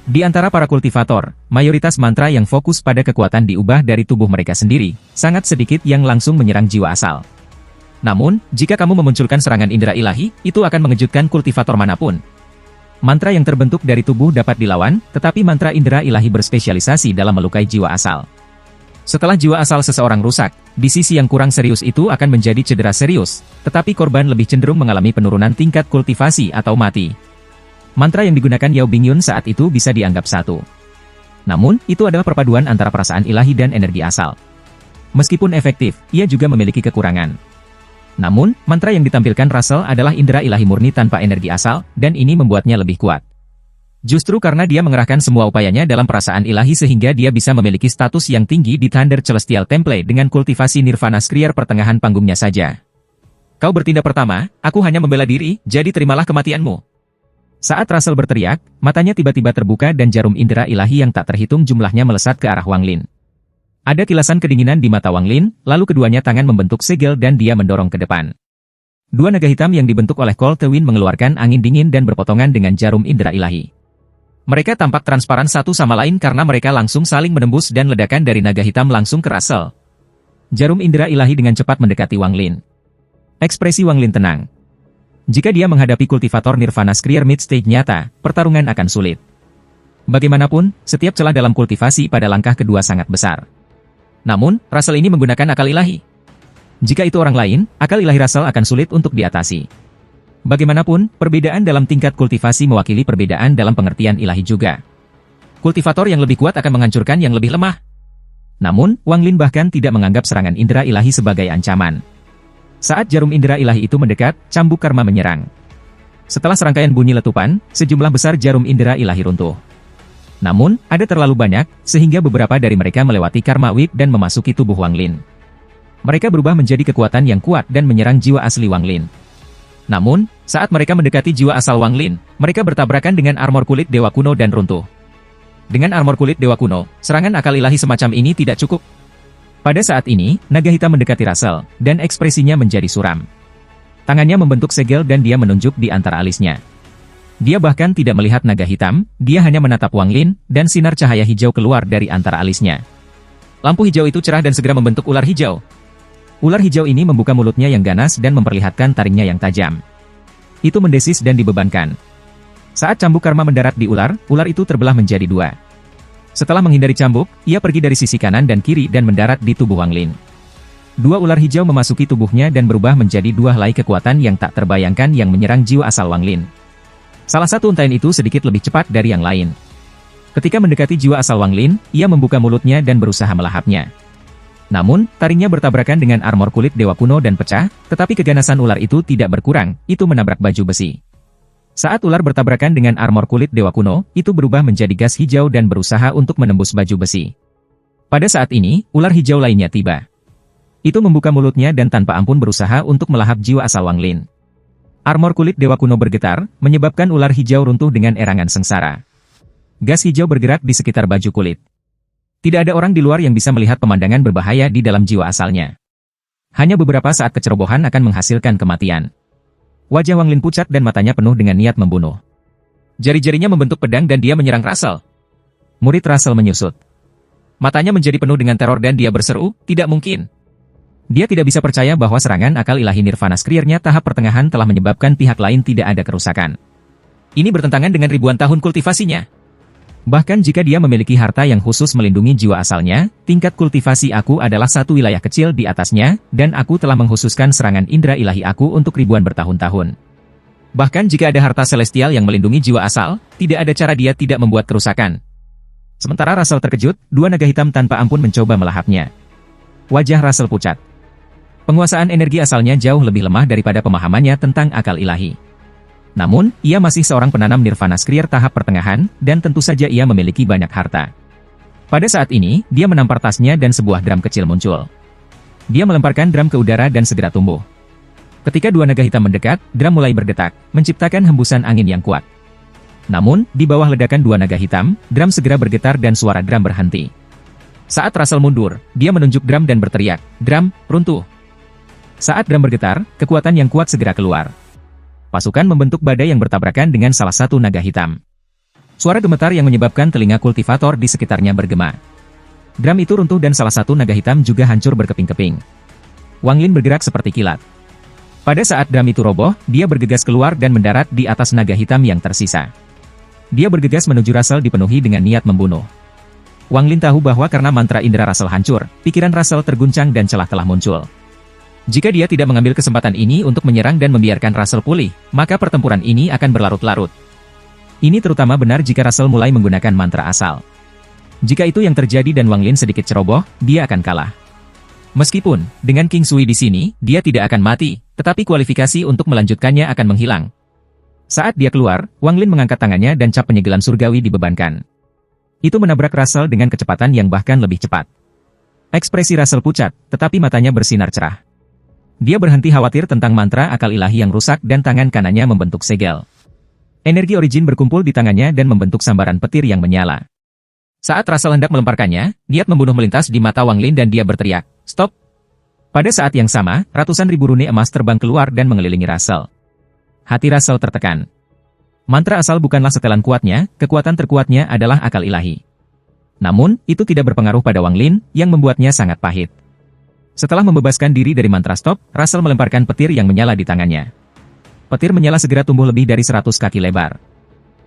Di antara para kultivator, mayoritas mantra yang fokus pada kekuatan diubah dari tubuh mereka sendiri, sangat sedikit yang langsung menyerang jiwa asal. Namun, jika kamu memunculkan serangan indera ilahi, itu akan mengejutkan kultivator manapun. Mantra yang terbentuk dari tubuh dapat dilawan, tetapi mantra indera ilahi berspesialisasi dalam melukai jiwa asal. Setelah jiwa asal seseorang rusak, di sisi yang kurang serius itu akan menjadi cedera serius, tetapi korban lebih cenderung mengalami penurunan tingkat kultivasi atau mati. Mantra yang digunakan Yao Bingyun saat itu bisa dianggap satu. Namun, itu adalah perpaduan antara perasaan ilahi dan energi asal. Meskipun efektif, ia juga memiliki kekurangan. Namun, mantra yang ditampilkan Russell adalah indera ilahi murni tanpa energi asal, dan ini membuatnya lebih kuat. Justru karena dia mengerahkan semua upayanya dalam perasaan ilahi sehingga dia bisa memiliki status yang tinggi di Thunder Celestial Temple dengan kultivasi Nirvana Skrier pertengahan panggungnya saja. Kau bertindak pertama, aku hanya membela diri, jadi terimalah kematianmu. Saat Russell berteriak, matanya tiba-tiba terbuka dan jarum indera ilahi yang tak terhitung jumlahnya melesat ke arah Wang Lin. Ada kilasan kedinginan di mata Wang Lin, lalu keduanya tangan membentuk segel dan dia mendorong ke depan. 2 naga hitam yang dibentuk oleh Cold Wind mengeluarkan angin dingin dan berpotongan dengan jarum indera ilahi. Mereka tampak transparan satu sama lain karena mereka langsung saling menembus dan ledakan dari naga hitam langsung ke Russell. Jarum indera ilahi dengan cepat mendekati Wang Lin. Ekspresi Wang Lin tenang. Jika dia menghadapi kultivator Nirvana Skrier mid-stage nyata, pertarungan akan sulit. Bagaimanapun, setiap celah dalam kultivasi pada langkah kedua sangat besar. Namun, Russell ini menggunakan akal ilahi. Jika itu orang lain, akal ilahi Russell akan sulit untuk diatasi. Bagaimanapun, perbedaan dalam tingkat kultivasi mewakili perbedaan dalam pengertian ilahi juga. Kultivator yang lebih kuat akan menghancurkan yang lebih lemah. Namun, Wang Lin bahkan tidak menganggap serangan indera ilahi sebagai ancaman. Saat jarum indera ilahi itu mendekat, cambuk karma menyerang. Setelah serangkaian bunyi letupan, sejumlah besar jarum indera ilahi runtuh. Namun, ada terlalu banyak, sehingga beberapa dari mereka melewati karma whip dan memasuki tubuh Wang Lin. Mereka berubah menjadi kekuatan yang kuat dan menyerang jiwa asli Wang Lin. Namun, saat mereka mendekati jiwa asal Wang Lin, mereka bertabrakan dengan armor kulit dewa kuno dan runtuh. Dengan armor kulit dewa kuno, serangan akal ilahi semacam ini tidak cukup. Pada saat ini, naga hitam mendekati Russell, dan ekspresinya menjadi suram. Tangannya membentuk segel dan dia menunjuk di antara alisnya. Dia bahkan tidak melihat naga hitam, dia hanya menatap Wang Lin, dan sinar cahaya hijau keluar dari antara alisnya. Lampu hijau itu cerah dan segera membentuk ular hijau. Ular hijau ini membuka mulutnya yang ganas dan memperlihatkan taringnya yang tajam. Itu mendesis dan dibebankan. Saat cambuk karma mendarat di ular, ular itu terbelah menjadi dua. Setelah menghindari cambuk, ia pergi dari sisi kanan dan kiri dan mendarat di tubuh Wang Lin. Dua ular hijau memasuki tubuhnya dan berubah menjadi dua helai kekuatan yang tak terbayangkan yang menyerang jiwa asal Wang Lin. Salah satu untayan itu sedikit lebih cepat dari yang lain. Ketika mendekati jiwa asal Wang Lin, ia membuka mulutnya dan berusaha melahapnya. Namun, taringnya bertabrakan dengan armor kulit dewa kuno dan pecah, tetapi keganasan ular itu tidak berkurang, itu menabrak baju besi. Saat ular bertabrakan dengan armor kulit dewa kuno, itu berubah menjadi gas hijau dan berusaha untuk menembus baju besi. Pada saat ini, ular hijau lainnya tiba. Itu membuka mulutnya dan tanpa ampun berusaha untuk melahap jiwa asal Wang Lin. Armor kulit dewa kuno bergetar, menyebabkan ular hijau runtuh dengan erangan sengsara. Gas hijau bergerak di sekitar baju kulit. Tidak ada orang di luar yang bisa melihat pemandangan berbahaya di dalam jiwa asalnya. Hanya beberapa saat kecerobohan akan menghasilkan kematian. Wajah Wang Lin pucat dan matanya penuh dengan niat membunuh. Jari-jarinya membentuk pedang dan dia menyerang Russell. Murid Russell menyusut. Matanya menjadi penuh dengan teror dan dia berseru, tidak mungkin. Dia tidak bisa percaya bahwa serangan akal ilahi Nirvana Scryer-nya tahap pertengahan telah menyebabkan pihak lain tidak ada kerusakan. Ini bertentangan dengan ribuan tahun kultivasinya. Bahkan jika dia memiliki harta yang khusus melindungi jiwa asalnya, tingkat kultivasi aku adalah satu wilayah kecil di atasnya, dan aku telah mengkhususkan serangan indera ilahi aku untuk ribuan bertahun-tahun. Bahkan jika ada harta celestial yang melindungi jiwa asal, tidak ada cara dia tidak membuat kerusakan. Sementara Russell terkejut, dua naga hitam tanpa ampun mencoba melahapnya. Wajah Russell pucat. Penguasaan energi asalnya jauh lebih lemah daripada pemahamannya tentang akal ilahi. Namun, ia masih seorang penanam Nirvana Scryer tahap pertengahan, dan tentu saja ia memiliki banyak harta. Pada saat ini, dia menampar tasnya dan sebuah drum kecil muncul. Dia melemparkan drum ke udara dan segera tumbuh. Ketika dua naga hitam mendekat, drum mulai berdetak, menciptakan hembusan angin yang kuat. Namun, di bawah ledakan dua naga hitam, drum segera bergetar dan suara drum berhenti. Saat Russell mundur, dia menunjuk drum dan berteriak, "Drum, runtuh!" Saat drum bergetar, kekuatan yang kuat segera keluar. Pasukan membentuk badai yang bertabrakan dengan salah satu naga hitam. Suara gemetar yang menyebabkan telinga kultivator di sekitarnya bergema. Drum itu runtuh dan salah satu naga hitam juga hancur berkeping-keping. Wang Lin bergerak seperti kilat. Pada saat drum itu roboh, dia bergegas keluar dan mendarat di atas naga hitam yang tersisa. Dia bergegas menuju Russell dipenuhi dengan niat membunuh. Wang Lin tahu bahwa karena mantra indera Russell hancur, pikiran Russell terguncang dan celah telah muncul. Jika dia tidak mengambil kesempatan ini untuk menyerang dan membiarkan Russell pulih, maka pertempuran ini akan berlarut-larut. Ini terutama benar jika Russell mulai menggunakan mantra asal. Jika itu yang terjadi dan Wang Lin sedikit ceroboh, dia akan kalah. Meskipun, dengan King Sui di sini, dia tidak akan mati, tetapi kualifikasi untuk melanjutkannya akan menghilang. Saat dia keluar, Wang Lin mengangkat tangannya dan cap penyegelan surgawi dibebankan. Itu menabrak Russell dengan kecepatan yang bahkan lebih cepat. Ekspresi Russell pucat, tetapi matanya bersinar cerah. Dia berhenti khawatir tentang mantra akal ilahi yang rusak dan tangan kanannya membentuk segel. Energi origin berkumpul di tangannya dan membentuk sambaran petir yang menyala. Saat Russell hendak melemparkannya, niat membunuh melintas di mata Wang Lin dan dia berteriak, "Stop!" Pada saat yang sama, ratusan ribu rune emas terbang keluar dan mengelilingi Russell. Hati Russell tertekan. Mantra asal bukanlah setelan kuatnya, kekuatan terkuatnya adalah akal ilahi. Namun, itu tidak berpengaruh pada Wang Lin, yang membuatnya sangat pahit. Setelah membebaskan diri dari mantra stop, Russell melemparkan petir yang menyala di tangannya. Petir menyala segera tumbuh lebih dari 100 kaki lebar.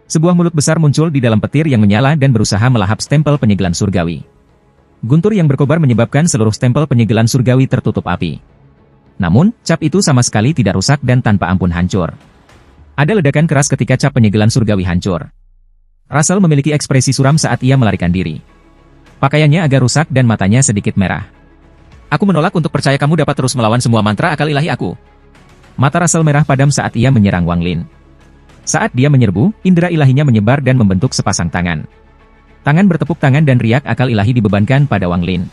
Sebuah mulut besar muncul di dalam petir yang menyala dan berusaha melahap stempel penyegelan surgawi. Guntur yang berkobar menyebabkan seluruh stempel penyegelan surgawi tertutup api. Namun, cap itu sama sekali tidak rusak dan tanpa ampun hancur. Ada ledakan keras ketika cap penyegelan surgawi hancur. Russell memiliki ekspresi suram saat ia melarikan diri. Pakaiannya agak rusak dan matanya sedikit merah. Aku menolak untuk percaya kamu dapat terus melawan semua mantra akal ilahi aku. Mata Russell merah padam saat ia menyerang Wang Lin. Saat dia menyerbu, indera ilahinya menyebar dan membentuk sepasang tangan. Tangan bertepuk tangan dan riak akal ilahi dibebankan pada Wang Lin.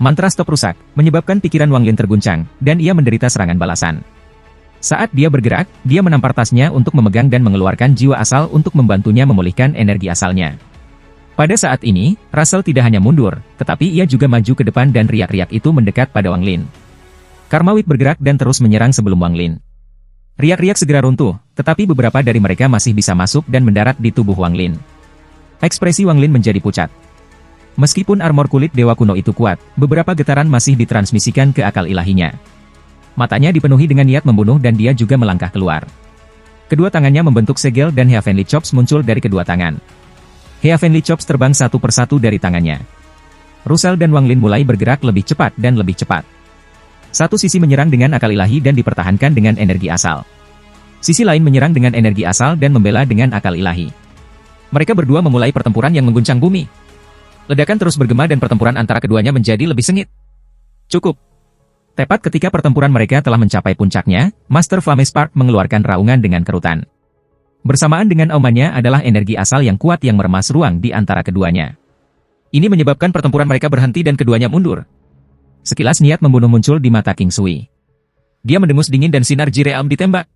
Mantra stop rusak, menyebabkan pikiran Wang Lin terguncang, dan ia menderita serangan balasan. Saat dia bergerak, dia menampar tasnya untuk memegang dan mengeluarkan jiwa asal untuk membantunya memulihkan energi asalnya. Pada saat ini, Russell tidak hanya mundur, tetapi ia juga maju ke depan dan riak-riak itu mendekat pada Wang Lin. Karmawit bergerak dan terus menyerang sebelum Wang Lin. Riak-riak segera runtuh, tetapi beberapa dari mereka masih bisa masuk dan mendarat di tubuh Wang Lin. Ekspresi Wang Lin menjadi pucat. Meskipun armor kulit dewa kuno itu kuat, beberapa getaran masih ditransmisikan ke akal ilahinya. Matanya dipenuhi dengan niat membunuh dan dia juga melangkah keluar. Kedua tangannya membentuk segel dan Heavenly Chops muncul dari kedua tangan. Heavenly Chops terbang satu persatu dari tangannya. Russell dan Wang Lin mulai bergerak lebih cepat dan lebih cepat. Satu sisi menyerang dengan akal ilahi dan dipertahankan dengan energi asal. Sisi lain menyerang dengan energi asal dan membela dengan akal ilahi. Mereka berdua memulai pertempuran yang mengguncang bumi. Ledakan terus bergema dan pertempuran antara keduanya menjadi lebih sengit. Cukup. Tepat ketika pertempuran mereka telah mencapai puncaknya, Master Flame Spark mengeluarkan raungan dengan kerutan. Bersamaan dengan aumannya adalah energi asal yang kuat yang meremas ruang di antara keduanya. Ini menyebabkan pertempuran mereka berhenti dan keduanya mundur. Sekilas niat membunuh muncul di mata King Sui. Dia mendengus dingin dan sinar Jirealm ditembak.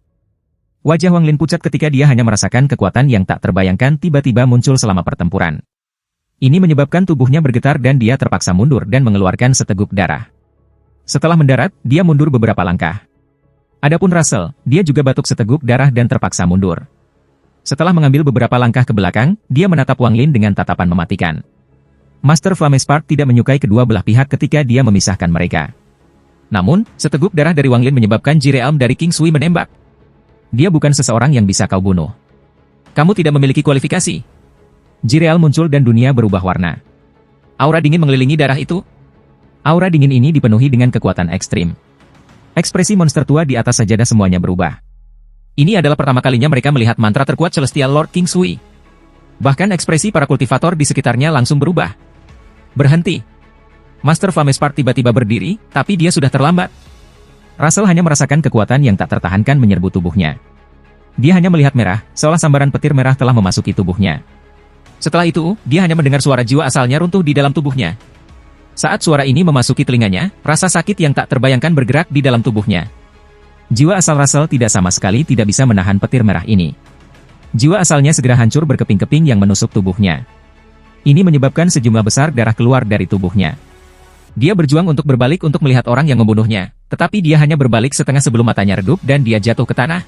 Wajah Wang Lin pucat ketika dia hanya merasakan kekuatan yang tak terbayangkan tiba-tiba muncul selama pertempuran. Ini menyebabkan tubuhnya bergetar dan dia terpaksa mundur dan mengeluarkan seteguk darah. Setelah mendarat, dia mundur beberapa langkah. Adapun Russell, dia juga batuk seteguk darah dan terpaksa mundur. Setelah mengambil beberapa langkah ke belakang, dia menatap Wang Lin dengan tatapan mematikan. Master Flame Spark tidak menyukai kedua belah pihak ketika dia memisahkan mereka. Namun, seteguk darah dari Wang Lin menyebabkan Jirealm dari King Sui menembak. Dia bukan seseorang yang bisa kau bunuh. Kamu tidak memiliki kualifikasi. Jirealm muncul dan dunia berubah warna. Aura dingin mengelilingi darah itu. Aura dingin ini dipenuhi dengan kekuatan ekstrim. Ekspresi monster tua di atas sajadah semuanya berubah. Ini adalah pertama kalinya mereka melihat mantra terkuat Celestial Lord King Sui. Bahkan ekspresi para kultivator di sekitarnya langsung berubah. Berhenti. Master Flame Spark tiba-tiba berdiri, tapi dia sudah terlambat. Russell hanya merasakan kekuatan yang tak tertahankan menyerbu tubuhnya. Dia hanya melihat merah, seolah sambaran petir merah telah memasuki tubuhnya. Setelah itu, dia hanya mendengar suara jiwa asalnya runtuh di dalam tubuhnya. Saat suara ini memasuki telinganya, rasa sakit yang tak terbayangkan bergerak di dalam tubuhnya. Jiwa asal Russell tidak sama sekali tidak bisa menahan petir merah ini. Jiwa asalnya segera hancur berkeping-keping yang menusuk tubuhnya. Ini menyebabkan sejumlah besar darah keluar dari tubuhnya. Dia berjuang untuk berbalik untuk melihat orang yang membunuhnya, tetapi dia hanya berbalik setengah sebelum matanya redup dan dia jatuh ke tanah.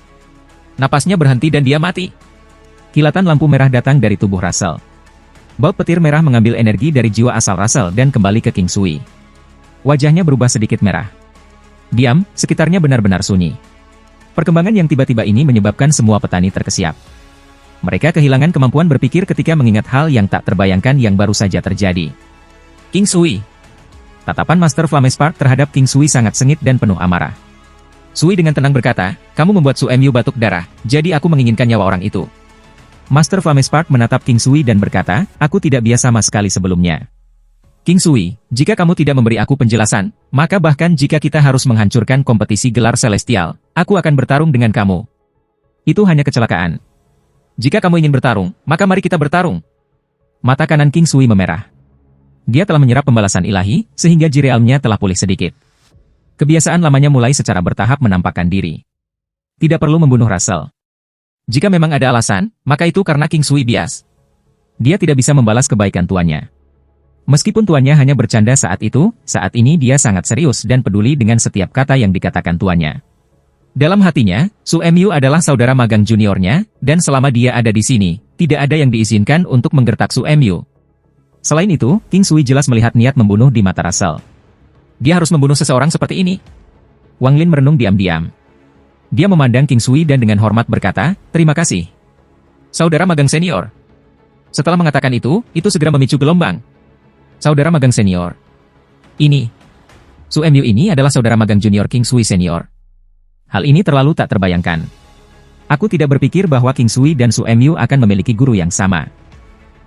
Napasnya berhenti dan dia mati. Kilatan lampu merah datang dari tubuh Russell. Baut petir merah mengambil energi dari jiwa asal Russell dan kembali ke King Sui. Wajahnya berubah sedikit merah. Diam, sekitarnya benar-benar sunyi. Perkembangan yang tiba-tiba ini menyebabkan semua petani terkesiap. Mereka kehilangan kemampuan berpikir ketika mengingat hal yang tak terbayangkan yang baru saja terjadi. King Sui. Tatapan Master Flame Spark terhadap King Sui sangat sengit dan penuh amarah. Sui dengan tenang berkata, kamu membuat Su Mu batuk darah, jadi aku menginginkan nyawa orang itu. Master Flame Spark menatap King Sui dan berkata, aku tidak biasa sama sekali sebelumnya. King Sui, jika kamu tidak memberi aku penjelasan, maka bahkan jika kita harus menghancurkan kompetisi gelar Celestial, aku akan bertarung dengan kamu. Itu hanya kecelakaan. Jika kamu ingin bertarung, maka mari kita bertarung. Mata kanan King Sui memerah. Dia telah menyerap pembalasan ilahi, sehingga Jirealmnya telah pulih sedikit. Kebiasaan lamanya mulai secara bertahap menampakkan diri. Tidak perlu membunuh Russell. Jika memang ada alasan, maka itu karena King Sui bias. Dia tidak bisa membalas kebaikan tuannya. Meskipun tuannya hanya bercanda saat itu, saat ini dia sangat serius dan peduli dengan setiap kata yang dikatakan tuannya. Dalam hatinya, Su Mu adalah saudara magang juniornya, dan selama dia ada di sini, tidak ada yang diizinkan untuk menggertak Su Mu. Selain itu, King Sui jelas melihat niat membunuh di mata Russell. Dia harus membunuh seseorang seperti ini. Wang Lin merenung diam-diam. Dia memandang King Sui dan dengan hormat berkata, terima kasih. Saudara magang senior. Setelah mengatakan itu segera memicu gelombang. Saudara magang senior. Ini. Su Mu ini adalah saudara magang junior King Sui senior. Hal ini terlalu tak terbayangkan. Aku tidak berpikir bahwa King Sui dan Su Emyu akan memiliki guru yang sama.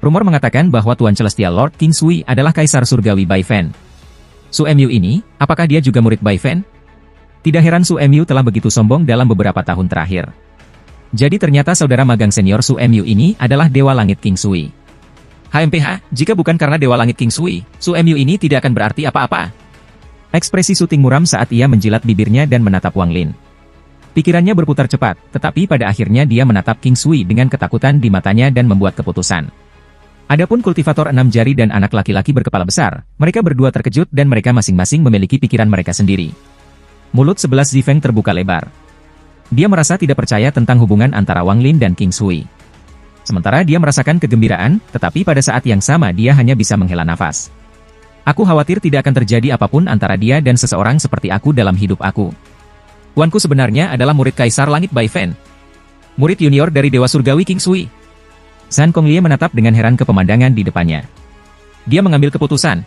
Rumor mengatakan bahwa Tuan Celestial Lord King Sui adalah Kaisar Surgawi Bai Fan. Su Emyu ini, apakah dia juga murid Bai Fan? Tidak heran Su Emyu telah begitu sombong dalam beberapa tahun terakhir. Jadi ternyata saudara magang senior Su Emyu ini adalah Dewa Langit King Sui. HMPH, jika bukan karena Dewa Langit King Sui, Su Emyu ini tidak akan berarti apa-apa. Ekspresi Su Ting muram saat ia menjilat bibirnya dan menatap Wang Lin. Pikirannya berputar cepat, tetapi pada akhirnya dia menatap King Sui dengan ketakutan di matanya dan membuat keputusan. Adapun kultivator 6 jari dan anak laki-laki berkepala besar, mereka berdua terkejut dan mereka masing-masing memiliki pikiran mereka sendiri. Mulut 11 Zifeng terbuka lebar. Dia merasa tidak percaya tentang hubungan antara Wang Lin dan King Sui. Sementara dia merasakan kegembiraan, tetapi pada saat yang sama dia hanya bisa menghela nafas. Aku khawatir tidak akan terjadi apapun antara dia dan seseorang seperti aku dalam hidup aku. Tuanku sebenarnya adalah murid Kaisar Langit Bai Fan. Murid junior dari Dewa Surgawi King Sui. San Konglie menatap dengan heran ke pemandangan di depannya. Dia mengambil keputusan.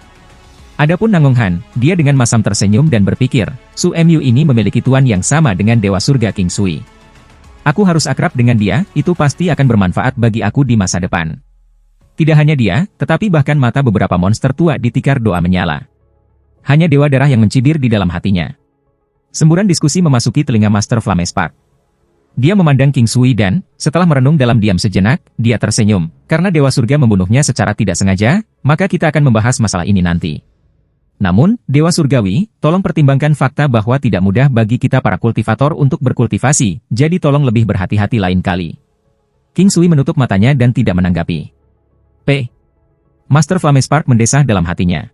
Adapun Nangong Han, dia dengan masam tersenyum dan berpikir, Su Emyu ini memiliki tuan yang sama dengan Dewa Surga King Sui. Aku harus akrab dengan dia, itu pasti akan bermanfaat bagi aku di masa depan. Tidak hanya dia, tetapi bahkan mata beberapa monster tua di tikar doa menyala. Hanya Dewa Darah yang mencibir di dalam hatinya. Semburan diskusi memasuki telinga Master Flamespark. Dia memandang King Sui dan, setelah merenung dalam diam sejenak, dia tersenyum. Karena Dewa Surga membunuhnya secara tidak sengaja, maka kita akan membahas masalah ini nanti. Namun, Dewa Surgawi, tolong pertimbangkan fakta bahwa tidak mudah bagi kita para kultivator untuk berkultivasi, jadi tolong lebih berhati-hati lain kali. King Sui menutup matanya dan tidak menanggapi. Master Flamespark mendesah dalam hatinya.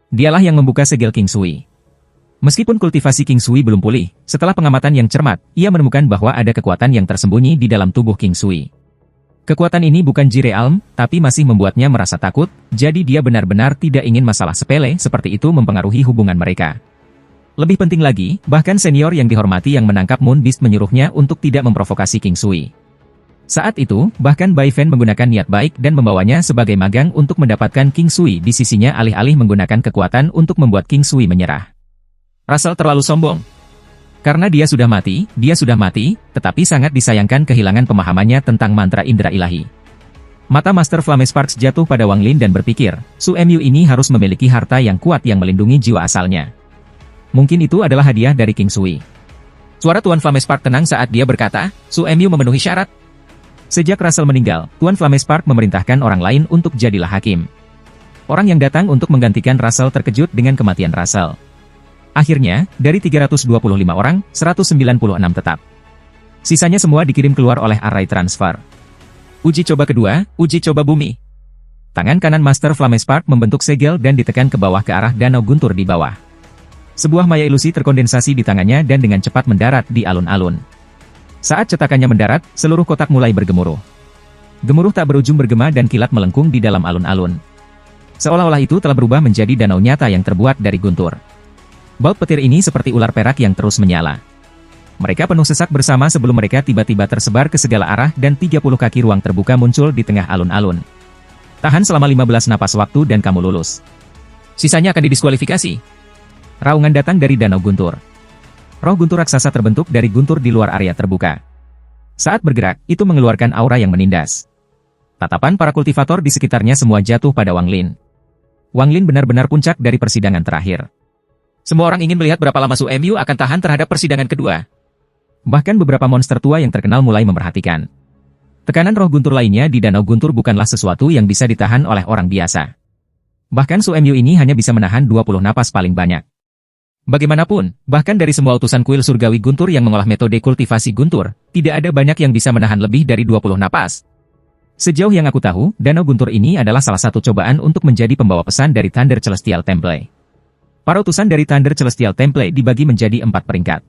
Dialah yang membuka segel King Sui. Meskipun kultivasi King Sui belum pulih, setelah pengamatan yang cermat, ia menemukan bahwa ada kekuatan yang tersembunyi di dalam tubuh King Sui. Kekuatan ini bukan jirealm, tapi masih membuatnya merasa takut, jadi dia benar-benar tidak ingin masalah sepele seperti itu mempengaruhi hubungan mereka. Lebih penting lagi, bahkan senior yang dihormati yang menangkap Moon Beast menyuruhnya untuk tidak memprovokasi King Sui. Saat itu, bahkan Bai Fan menggunakan niat baik dan membawanya sebagai magang untuk mendapatkan King Sui di sisinya alih-alih menggunakan kekuatan untuk membuat King Sui menyerah. Russell terlalu sombong. Karena dia sudah mati, tetapi sangat disayangkan kehilangan pemahamannya tentang mantra indera ilahi. Mata Master Flamespark jatuh pada Wang Lin dan berpikir, Su Emyu ini harus memiliki harta yang kuat yang melindungi jiwa asalnya. Mungkin itu adalah hadiah dari King Sui. Suara Tuan Flamespark tenang saat dia berkata, Su Emyu memenuhi syarat. Sejak Russell meninggal, Tuan Flamespark memerintahkan orang lain untuk jadilah hakim. Orang yang datang untuk menggantikan Russell terkejut dengan kematian Russell. Akhirnya, dari 325 orang, 196 tetap. Sisanya semua dikirim keluar oleh array transfer. Uji coba kedua, uji coba bumi. Tangan kanan Master Flamespark membentuk segel dan ditekan ke bawah ke arah danau guntur di bawah. Sebuah maya ilusi terkondensasi di tangannya dan dengan cepat mendarat di alun-alun. Saat cetakannya mendarat, seluruh kotak mulai bergemuruh. Gemuruh tak berujung bergema dan kilat melengkung di dalam alun-alun. Seolah-olah itu telah berubah menjadi danau nyata yang terbuat dari guntur. Baut petir ini seperti ular perak yang terus menyala. Mereka penuh sesak bersama sebelum mereka tiba-tiba tersebar ke segala arah dan 30 kaki ruang terbuka muncul di tengah alun-alun. Tahan selama 15 napas waktu dan kamu lulus. Sisanya akan didiskualifikasi. Raungan datang dari danau guntur. Roh guntur raksasa terbentuk dari guntur di luar area terbuka. Saat bergerak, itu mengeluarkan aura yang menindas. Tatapan para kultivator di sekitarnya semua jatuh pada Wang Lin. Wang Lin benar-benar puncak dari persidangan terakhir. Semua orang ingin melihat berapa lama Su Emyu akan tahan terhadap persidangan kedua. Bahkan beberapa monster tua yang terkenal mulai memperhatikan. Tekanan roh guntur lainnya di danau guntur bukanlah sesuatu yang bisa ditahan oleh orang biasa. Bahkan Su Emyu ini hanya bisa menahan 20 napas paling banyak. Bagaimanapun, bahkan dari semua utusan kuil surgawi guntur yang mengolah metode kultivasi guntur, tidak ada banyak yang bisa menahan lebih dari 20 napas. Sejauh yang aku tahu, danau guntur ini adalah salah satu cobaan untuk menjadi pembawa pesan dari Thunder Celestial Temple. Para utusan dari Thunder Celestial Temple dibagi menjadi 4 peringkat.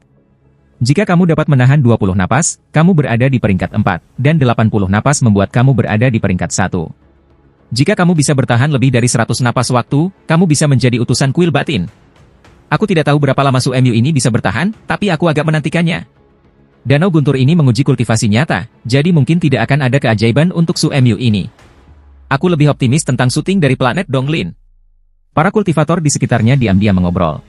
Jika kamu dapat menahan 20 napas, kamu berada di peringkat 4, dan 80 napas membuat kamu berada di peringkat 1. Jika kamu bisa bertahan lebih dari 100 napas waktu, kamu bisa menjadi utusan kuil batin. Aku tidak tahu berapa lama Su Emyu ini bisa bertahan, tapi aku agak menantikannya. Danau guntur ini menguji kultivasi nyata, jadi mungkin tidak akan ada keajaiban untuk Su Emyu ini. Aku lebih optimis tentang syuting dari planet Donglin. Para kultivator di sekitarnya diam-diam mengobrol.